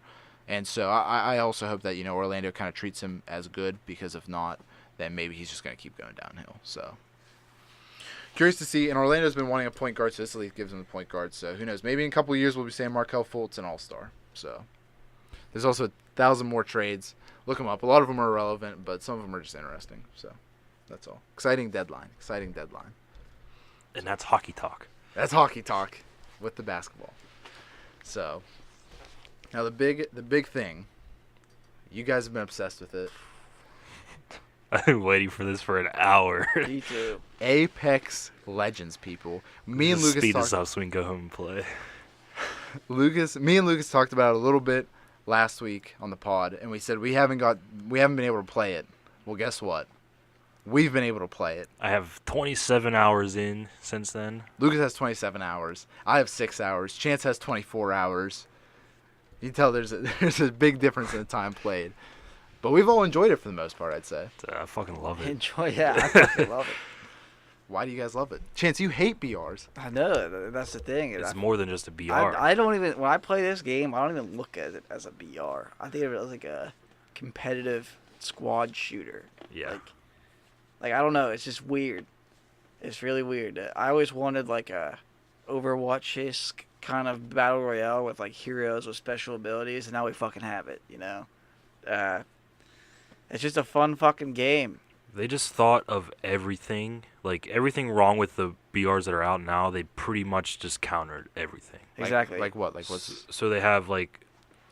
And so I also hope that Orlando kind of treats him as good, because if not, then maybe he's just going to keep going downhill. So curious to see. And Orlando's been wanting a point guard, so this at least gives him the point guard. So who knows? Maybe in a couple of years we'll be saying Markelle Fultz an all-star. So there's also 1,000 more trades. Look them up. A lot of them are irrelevant, but some of them are just interesting. So that's all. Exciting deadline. And that's hockey talk. That's hockey talk with the basketball. So now the big thing, you guys have been obsessed with it. I've been waiting for this for an hour. Me too. Apex Legends, people. Me and Lucas speed this up so we can go home and play. Me and Lucas talked about it a little bit last week on the pod, and we said we haven't been able to play it. Well, guess what? We've been able to play it. I have 27 hours in since then. Lucas has 27 hours. I have 6 hours. Chantz has 24 hours. You can tell there's a big difference in the time played. But we've all enjoyed it for the most part, I'd say. I fucking love it. I fucking love it. Why do you guys love it? Chantz, you hate BRs. I know, that's the thing. It's more than just a BR. I don't even, when I play this game, I don't even look at it as a BR. I think of it as like a competitive squad shooter. Yeah. Like I don't know, it's just weird. It's really weird. I always wanted like a Overwatch-esque kind of battle royale with like heroes with special abilities, and now we fucking have it, It's just a fun fucking game. They just thought of everything, like everything wrong with the BRs that are out now. They pretty much just countered everything. Exactly. Like what? Like what's? So they have like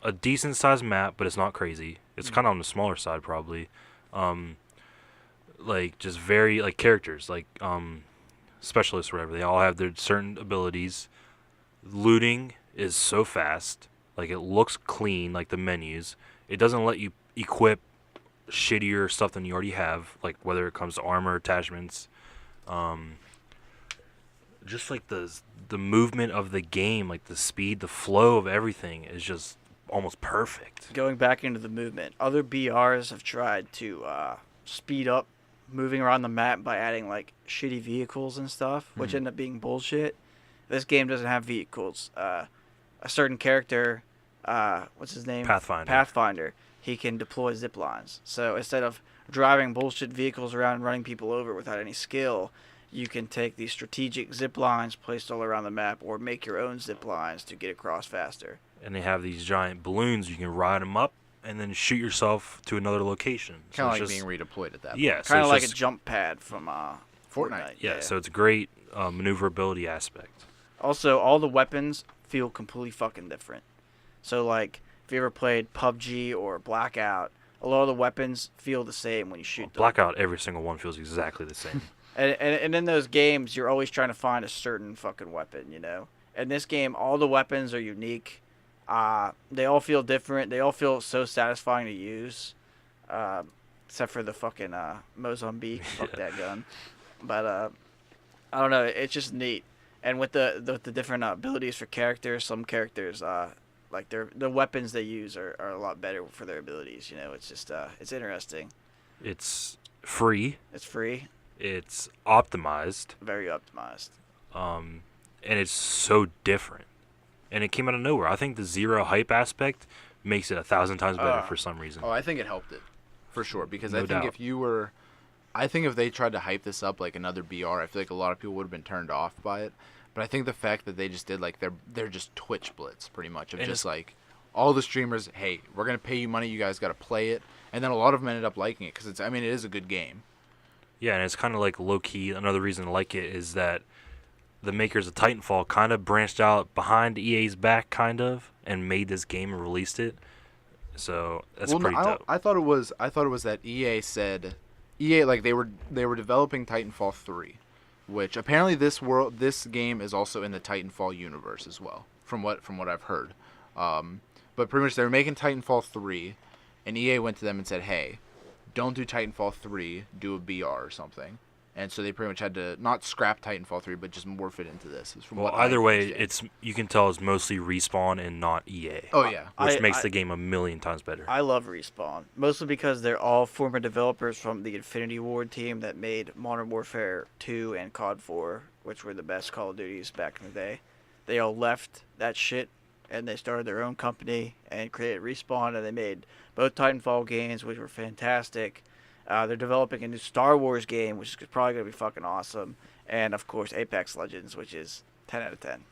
a decent sized map, but it's not crazy. It's kind of on the smaller side probably. Like just very like characters, like specialists or whatever. They all have their certain abilities. Looting is so fast. Like it looks clean, like the menus. It doesn't let you equip shittier stuff than you already have, like whether it comes to armor attachments, just like the movement of the game, like the speed, the flow of everything is just almost perfect. Going back into the movement, other BRs have tried to speed up moving around the map by adding like shitty vehicles and stuff, which end up being bullshit. This game doesn't have vehicles. A certain character, what's his name? Pathfinder. He can deploy zip lines. So instead of driving bullshit vehicles around and running people over without any skill, you can take these strategic zip lines placed all around the map or make your own zip lines to get across faster. And they have these giant balloons. You can ride them up and then shoot yourself to another location. Kind of like being redeployed at that point. Yeah. Kind of like a jump pad from Fortnite. Yeah, so it's a great maneuverability aspect. Also, all the weapons feel completely fucking different. So, like, if you ever played PUBG or Blackout, a lot of the weapons feel the same when you shoot them. Blackout, every single one feels exactly the same. And in those games, you're always trying to find a certain fucking weapon, In this game, all the weapons are unique. They all feel different. They all feel so satisfying to use. Except for the fucking Mozambique. Fuck that gun. But, I don't know. It's just neat. And with the different abilities for characters, some characters, like the weapons they use are a lot better for their abilities. It's just it's interesting. It's free. It's free. It's optimized. Very optimized. And it's so different. And it came out of nowhere. I think the zero hype aspect makes it 1,000 times better for some reason. Oh, I think it helped it, for sure. Because No I think doubt. I think if they tried to hype this up like another BR, I feel like a lot of people would have been turned off by it. But I think the fact that they just did like they're just Twitch blitz pretty much of And just it's- like all the streamers, hey, we're gonna pay you money, you guys got to play it, and then a lot of them ended up liking it because it is a good game. Yeah, and it's kind of like low key. Another reason to like it is that the makers of Titanfall kind of branched out behind EA's back, kind of, and made this game and released it. So that's pretty dope. I thought it was that EA said like they were developing Titanfall 3, which apparently this game is also in the Titanfall universe as well, from what I've heard. But pretty much they were making Titanfall 3, and EA went to them and said, "Hey, don't do Titanfall 3, do a BR or something." And so they pretty much had to not scrap Titanfall 3, but just morph it into this. Is from Well, what I either way, understand. you can tell it's mostly Respawn and not EA, Oh yeah. which I- makes I- the game a million times better. I love Respawn, mostly because they're all former developers from the Infinity Ward team that made Modern Warfare 2 and COD 4, which were the best Call of Duties back in the day. They all left that shit, and they started their own company and created Respawn, and they made both Titanfall games, which were fantastic. They're developing a new Star Wars game, which is probably going to be fucking awesome. And, of course, Apex Legends, which is 10 out of 10.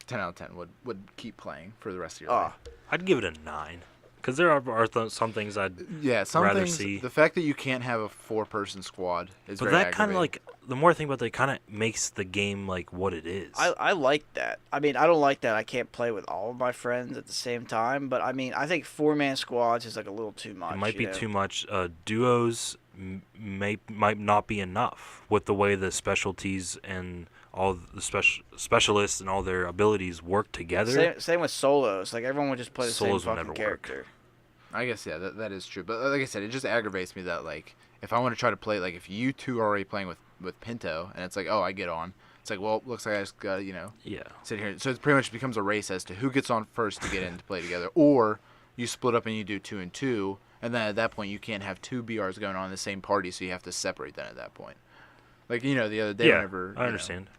10 out of 10 would keep playing for the rest of your Oh, life. I'd give it a 9, because there are some things I'd Yeah, some rather things. see. The fact that you can't have a 4-person squad is But very that kind of aggravating. the more I think about it, kind of makes the game like what it is. I like that. I mean, I don't like that I can't play with all of my friends at the same time, but I mean, I think 4-man squads is like a little too much. It might be you know? too much. Duos might not be enough with the way the specialties and all the specialists and all their abilities work together. Same with solos. Like everyone would just play the Solos same would fucking never work. character. I guess, yeah, that is true. But like I said, it just aggravates me that, like, if I want to try to play, like, if you two are already playing with Pinto, and it's like, oh, I get on. It's like, well, looks like I just got, Yeah. sit here. So it pretty much becomes a race as to who gets on first to get in to play together. Or you split up and you do 2 and 2, and then at that point you can't have 2 BRs going on in the same party, so you have to separate them at that point. Like, the other day Yeah, whenever... I understand.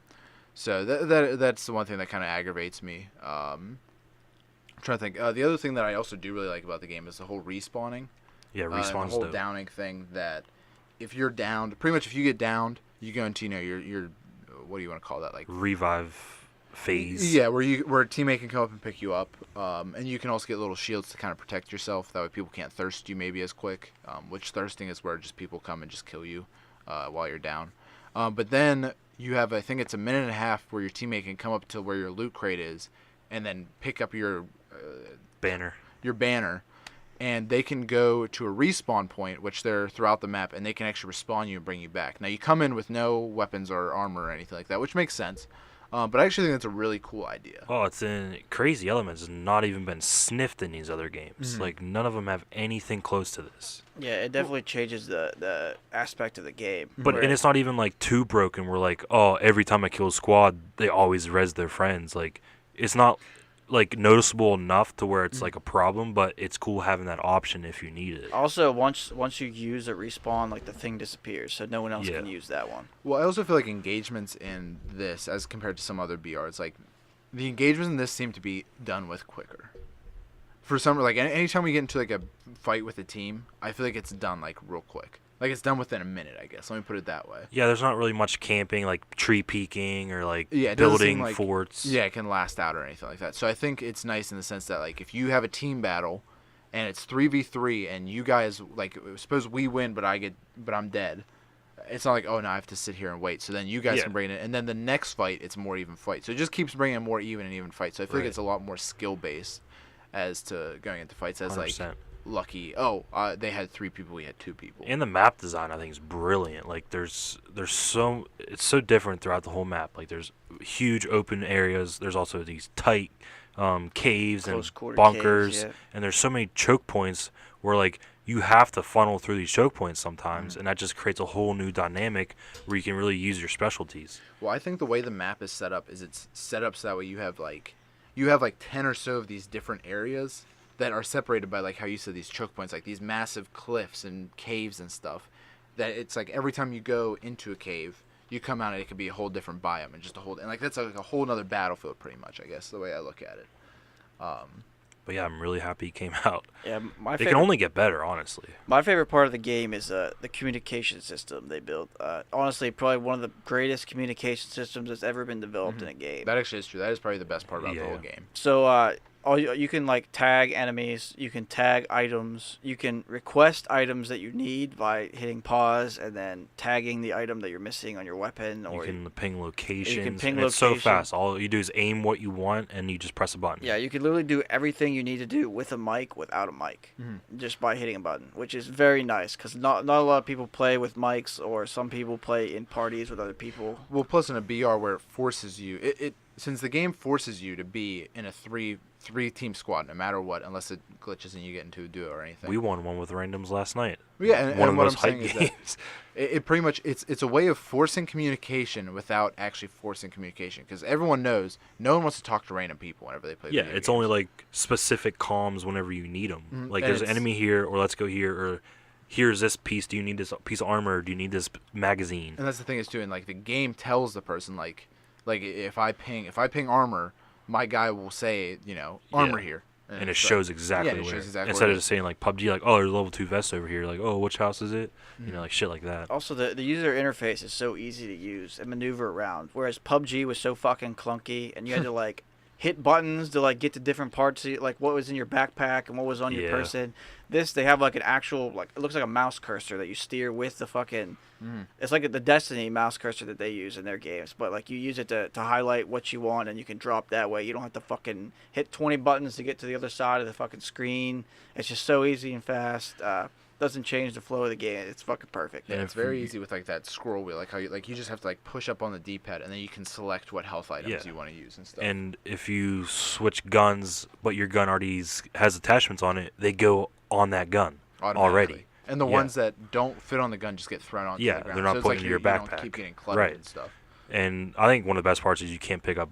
So that's the one thing that kind of aggravates me. I'm trying to think. The other thing that I also do really like about the game is the whole respawning. Yeah, And Respawn's the whole dope. downing thing, that if you're downed, pretty much if you get downed, you go into your what do you want to call that, like Revive phase. yeah, where a teammate can come up and pick you up, and you can also get little shields to kind of protect yourself. That way people can't thirst you maybe as quick. Which thirsting is where just people come and just kill you while you're down. But then you have, I think it's a minute and a half where your teammate can come up to where your loot crate is, and then pick up your Banner. banner, and they can go to a respawn point, which they're throughout the map, and they can actually respawn you and bring you back. Now you come in with no weapons or armor or anything like that, which makes sense. But I actually think that's a really cool idea. Oh, it's in crazy elements. It's not even been sniffed in these other games. Mhm. Like none of them have anything close to this. Yeah, it definitely changes the aspect of the game. But where- and it's not even like too broken. We're like, oh, every time I kill a squad, they always res their friends. Like it's not like noticeable enough to where it's like a problem. But it's cool having that option if you need it. also once you use a respawn, like the thing disappears, so no one else Yeah. can use that one. Well, I also feel like engagements in this, as compared to some other BRs, like the engagements in this seem to be done with quicker. For some, like anytime we get into like a fight with a team, I feel like it's done like real quick. Like it's done within a minute, I guess. Let me put it that way. Yeah, there's not really much camping, like tree peeking or like Yeah, it doesn't seem building like- forts. Yeah, it can last out or anything like that. So I think it's nice in the sense that, like, if you have a team battle and it's 3v3 and you guys, like, suppose we win but I'm dead. It's not like, oh no, I have to sit here and wait. So then you guys Yeah. can bring it in, and then the next fight it's a more even fight. So it just keeps bringing more even and even fights. So I feel like Right. it's a lot more skill based as to going into fights as 100%. like lucky. They had 3 people, we had 2 people. And the map design, I think, is brilliant. Like, it's so different throughout the whole map. Like, there's huge open areas. There's also these tight caves Close and quarter bunkers, caves, yeah. and there's so many choke points where like you have to funnel through these choke points sometimes, and that just creates a whole new dynamic where you can really use your specialties. Well, I think the way the map is set up is it's set up so that way you have like 10 or so of these different areas that are separated by, like how you said, these choke points, like these massive cliffs and caves and stuff. That it's like every time you go into a cave, you come out and it could be a whole different biome and just a whole, and like that's like a whole other battlefield pretty much, I guess, the way I look at it. But yeah, I'm really happy he came out. Yeah, It can only get better, honestly. my favorite part of the game is the communication system they built. Honestly, probably one of the greatest communication systems that's ever been developed in a game. That actually is true. That is probably the best part about the Yeah. whole game. So you can like tag enemies, you can tag items, you can request items that you need by hitting pause and then tagging the item that you're missing on your weapon. You Or can ping locations. ping and it's so location. fast. All you do is aim what you want, and you just press a button. yeah, you can literally do everything you need to do with a mic, without a mic, Mhm. just by hitting a button, which is very nice because not a lot of people play with mics, or some people play in parties with other people. Well, plus in a BR where it forces you, it since the game forces you to be in a three team squad no matter what, unless it glitches and you get into a duo or anything. We won one with randoms last night. Yeah, and One of the what most I'm saying hype is that games. it pretty much it's a way of forcing communication without actually forcing communication, because everyone knows no one wants to talk to random people whenever they play. Yeah, video it's games. only like specific comms whenever you need them. Mhm. Like And there's an it's- enemy here, or let's go here, or here's this piece. Do you need this piece of armor? Do you need this magazine? And that's the thing is too, and like the game tells the person like if I ping armor, my guy will say armor Yeah. here, And it it's shows like- exactly yeah, it where. shows exactly Instead where of it just saying like PUBG, like, oh, there's level 2 vest over here. Like, oh, which house is it? Like shit like that. Also, the user interface is so easy to use and maneuver around, whereas PUBG was so fucking clunky, and you had to like hit buttons to like get to different parts, like what was in your backpack and what was on your Yeah. person. This, they have like an actual, like, it looks like a mouse cursor that you steer with the fucking. Mhm. It's like the Destiny mouse cursor that they use in their games, but like you use it to highlight what you want, and you can drop that way. You don't have to fucking hit 20 buttons to get to the other side of the fucking screen. It's just so easy and fast. Doesn't change the flow of the game. It's fucking perfect. Yeah, And it's if very you- easy with like that scroll wheel, like how you just have to like push up on the D-pad, and then you can select what health items Yeah. you want to use and stuff. And if you switch guns, but your gun already has attachments on it, they go on that gun Automatically. already. And the Yeah. ones that don't fit on the gun just get thrown onto Yeah, the ground. they're not so it's put like into you your don't backpack. keep getting cluttered Right. and stuff. And I think one of the best parts is you can't pick up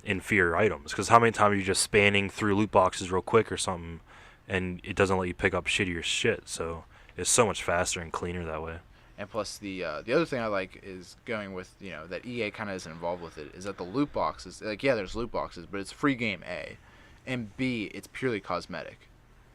inferior items, because how many times are you just spanning through loot boxes real quick or something, and it doesn't let you pick up shittier shit. So it's so much faster and cleaner that way. And plus the other thing I like is going with that EA kind of isn't involved with it, is that the loot boxes, like, yeah, there's loot boxes, but it's free game A, and B, it's purely cosmetic.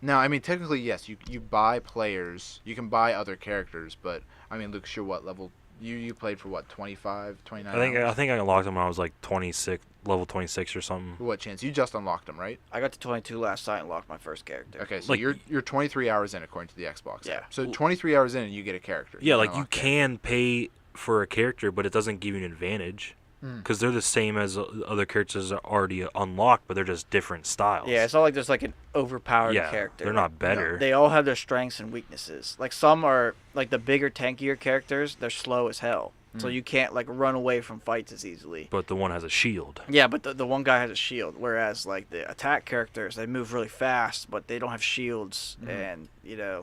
Now, I mean, technically, yes, you buy players, you can buy other characters, but I mean, Luke, sure, what level you played for? What, 25, 29 I hours? think I unlocked them when I was like 26, level 26 or something. What, Chance? You just unlocked them, right? I got to 22 last night and locked my first character. Okay, so Like- you're 23 hours in according to the Xbox. Yeah. app. So 23 hours in and you get a character. Yeah, an like you unlocked can pay for a character, but it doesn't give you an advantage, because they're the same as other characters that are already unlocked, but they're just different styles. Yeah, it's not like there's like an overpowered Yeah, character. they're not better. They all have their strengths and weaknesses. Like some are like the bigger, tankier characters. They're slow as hell, so you can't like run away from fights as easily. But the one has a shield. Yeah, but the one guy has a shield, whereas like the attack characters, they move really fast, but they don't have shields, and they're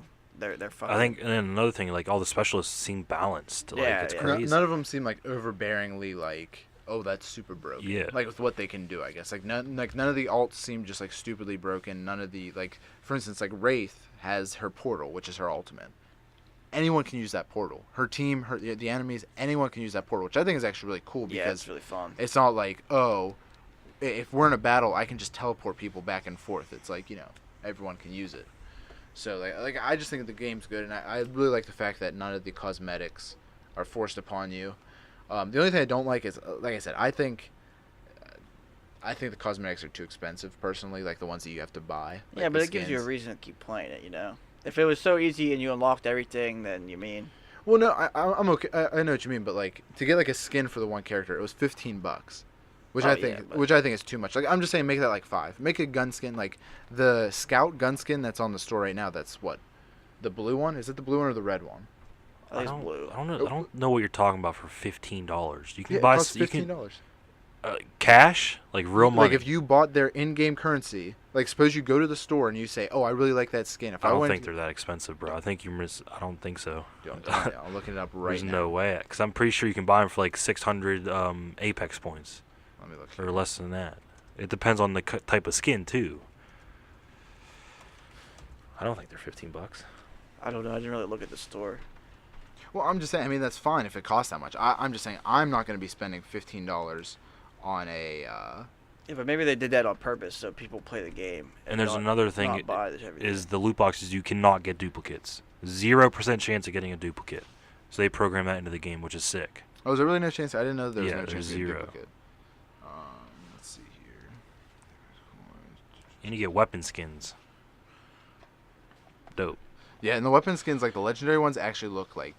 fucking. I think, and then another thing, like all the specialists seem balanced. Like Yeah, it's yeah. crazy. None of them seem like overbearingly like, oh, that's super broken. Yeah. Like with what they can do, I guess. None of the alts seem just like stupidly broken. None of the for instance, like Wraith has her portal, which is her ultimate. Anyone can use that portal. Her team, the enemies, anyone can use that portal, which I think is actually really cool, yeah, because it's really fun. it's not like, oh, if we're in a battle, I can just teleport people back and forth. It's like, everyone can use it. So like I just think the game's good, and I really like the fact that none of the cosmetics are forced upon you. The only thing I don't like is, like I said, I think the cosmetics are too expensive personally, like the ones that you have to buy. Yeah, like but the it gives you a skins. reason to keep playing it. If it was so easy and you unlocked everything, then you mean. Well, no, I'm okay. I know what you mean, but like to get like a skin for the one character, it was $15, which Oh, I yeah, think but- which I think is too much. Like I'm just saying, make that like 5. Make a gun skin, like the Scout gun skin that's on the store right now. That's what, the blue one? Is it the blue one or the red one? I think it's blue. I don't know what you're talking about for $15. You can Yeah, it buy costs you $15. can cash, like real money. Like if you bought their in-game currency, like suppose you go to the store and you say, "Oh, I really like that skin." If I don't went think they're that expensive, bro. I think I don't think so. Dude, I'm telling you, I'm looking it up right There's now. no way, because I'm pretty sure you can buy them for like 600 Apex points, Let me look. or less than that. It depends on the type of skin too. I don't think they're $15. I don't know. I didn't really look at the store. Well, I'm just saying. I mean, that's fine if it costs that much. I'm just saying I'm not going to be spending $15 on a Yeah, but maybe they did that on purpose so people play the game. And there's another thing not buy everything. is the loot boxes. You cannot get duplicates. 0% chance of getting a duplicate. So they program that into the game, which is sick. Oh, is there really no chance? I didn't know there was no there's chance to get a 0. duplicate. Let's see here. And you get weapon skins. Dope. Yeah, and the weapon skins, like the legendary ones, actually look like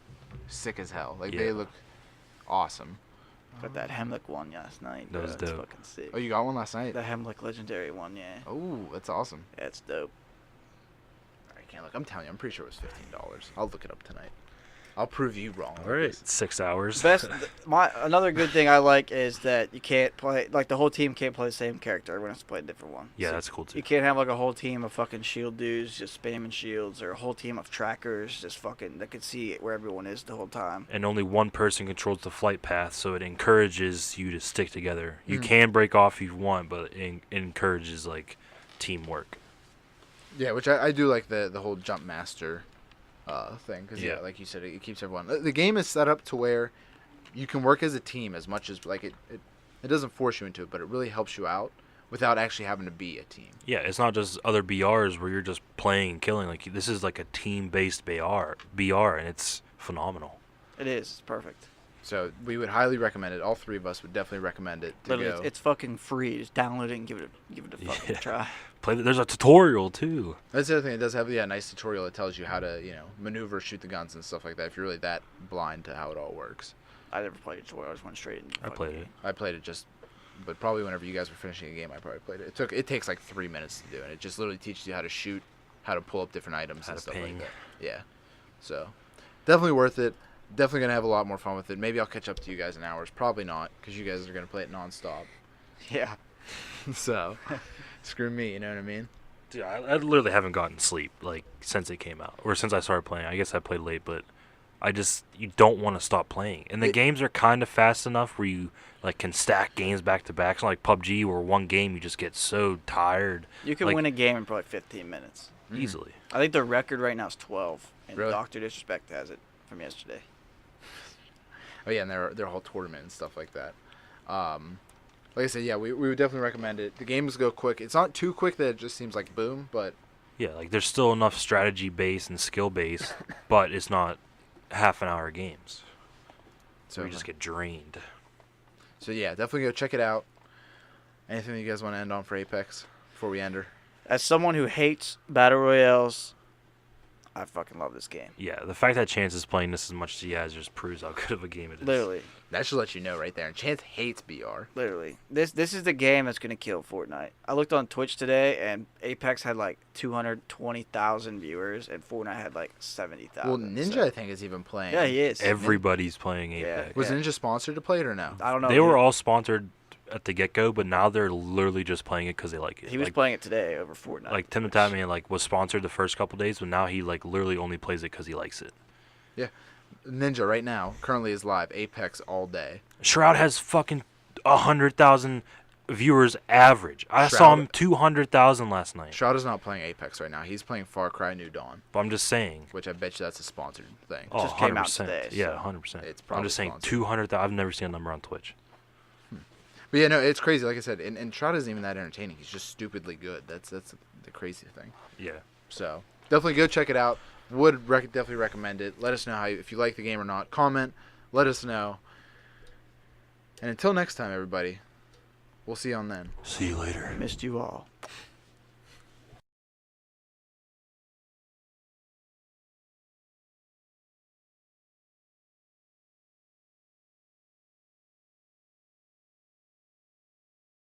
sick as hell. Like they look awesome. Got that Hemlock one last night. That was That's dope. fucking sick. Oh, you got one last night? The Hemlock legendary one, yeah. Oh, that's awesome. Yeah, it's dope. I can't look. I'm telling you, I'm pretty sure it was $15. I'll look it up tonight. I'll prove you wrong. All right. 6 hours. Another good thing I like is that you can't play, like the whole team can't play the same character. Everyone has to play a different one. Yeah, So that's cool too. you can't have like a whole team of fucking shield dudes just spamming shields, or a whole team of trackers just fucking that can see where everyone is the whole time. And only one person controls the flight path, so it encourages you to stick together. You can break off if you want, but it encourages like teamwork. Yeah, which I do like the whole jump master thing. Because, yeah, like you said, it keeps everyone. The game is set up to where you can work as a team as much as, like, it doesn't force you into it, but it really helps you out without actually having to be a team. Yeah, it's not just other BRs where you're just playing and killing. Like, this is like a team-based BR, and it's phenomenal. It is. It's perfect. So we would highly recommend it. All three of us would definitely recommend it to Literally, go. it's fucking free. Just download it and give it a fucking try. There's a tutorial too. That's the other thing. It does have a nice tutorial that tells you how to, maneuver, shoot the guns and stuff like that. If you're really that blind to how it all works. I never played a tutorial. I just went straight into the I played game. it. I played it but probably whenever you guys were finishing a game, I probably played it. It takes like 3 minutes to do, and it just literally teaches you how to shoot, how to pull up different items How and to stuff ping. like that. Yeah. So definitely worth it. Definitely gonna have a lot more fun with it. Maybe I'll catch up to you guys in hours. Probably not, because you guys are gonna play it nonstop. Yeah. So screw me. You know what I mean? Dude, I literally haven't gotten sleep like since it came out, or since I started playing. I guess I played late, but you don't want to stop playing. And the games are kind of fast enough where you like can stack games back to back. It's not like PUBG where one game you just get so tired. You can win a game in probably 15 minutes. Easily. I think the record right now is 12, and Really? Dr. Disrespect has it from yesterday. Oh yeah, and their whole tournament and stuff like that. Like I said, yeah, we would definitely recommend it. The games go quick. It's not too quick that it just seems like boom, but Yeah, like there's still enough strategy base and skill base, but it's not half-an-hour games. So we just get drained. So yeah, definitely go check it out. Anything that you guys want to end on for Apex before we end her? As someone who hates battle royales, I fucking love this game. Yeah, the fact that Chance is playing this as much as he has just proves how good of a game it is. Literally. That should let you know right there. And Chance hates BR. Literally. This is the game that's going to kill Fortnite. I looked on Twitch today, and Apex had like 220,000 viewers, and Fortnite had like 70,000. Well, Ninja, I think, is even playing. Yeah, he is. Everybody's playing Apex. Yeah. Was Ninja sponsored to play it or no? I don't know. They were all sponsored at the get-go, but now they're literally just playing it because they like it. He was playing it today over Fortnite. Like Tim the Tatman was sponsored the first couple days, but now he like literally only plays it because he likes it. Yeah. Ninja right now currently is live. Apex all day. Shroud has fucking 100,000 viewers average. I saw him 200,000 last night. Shroud is not playing Apex right now. He's playing Far Cry New Dawn, But I'm just saying. which I bet you that's a sponsored thing. Oh, just came out 100%. today, Yeah, so 100%. it's I'm probably just saying sponsored. 200,000. I've never seen a number on Twitch. But yeah, no, it's crazy. Like I said, and Shroud isn't even that entertaining. He's just stupidly good. That's the crazy thing. Yeah. So definitely go check it out. Would definitely recommend it. Let us know if you like the game or not. Comment. Let us know. And until next time, everybody, we'll see you on then. See you later. Missed you all.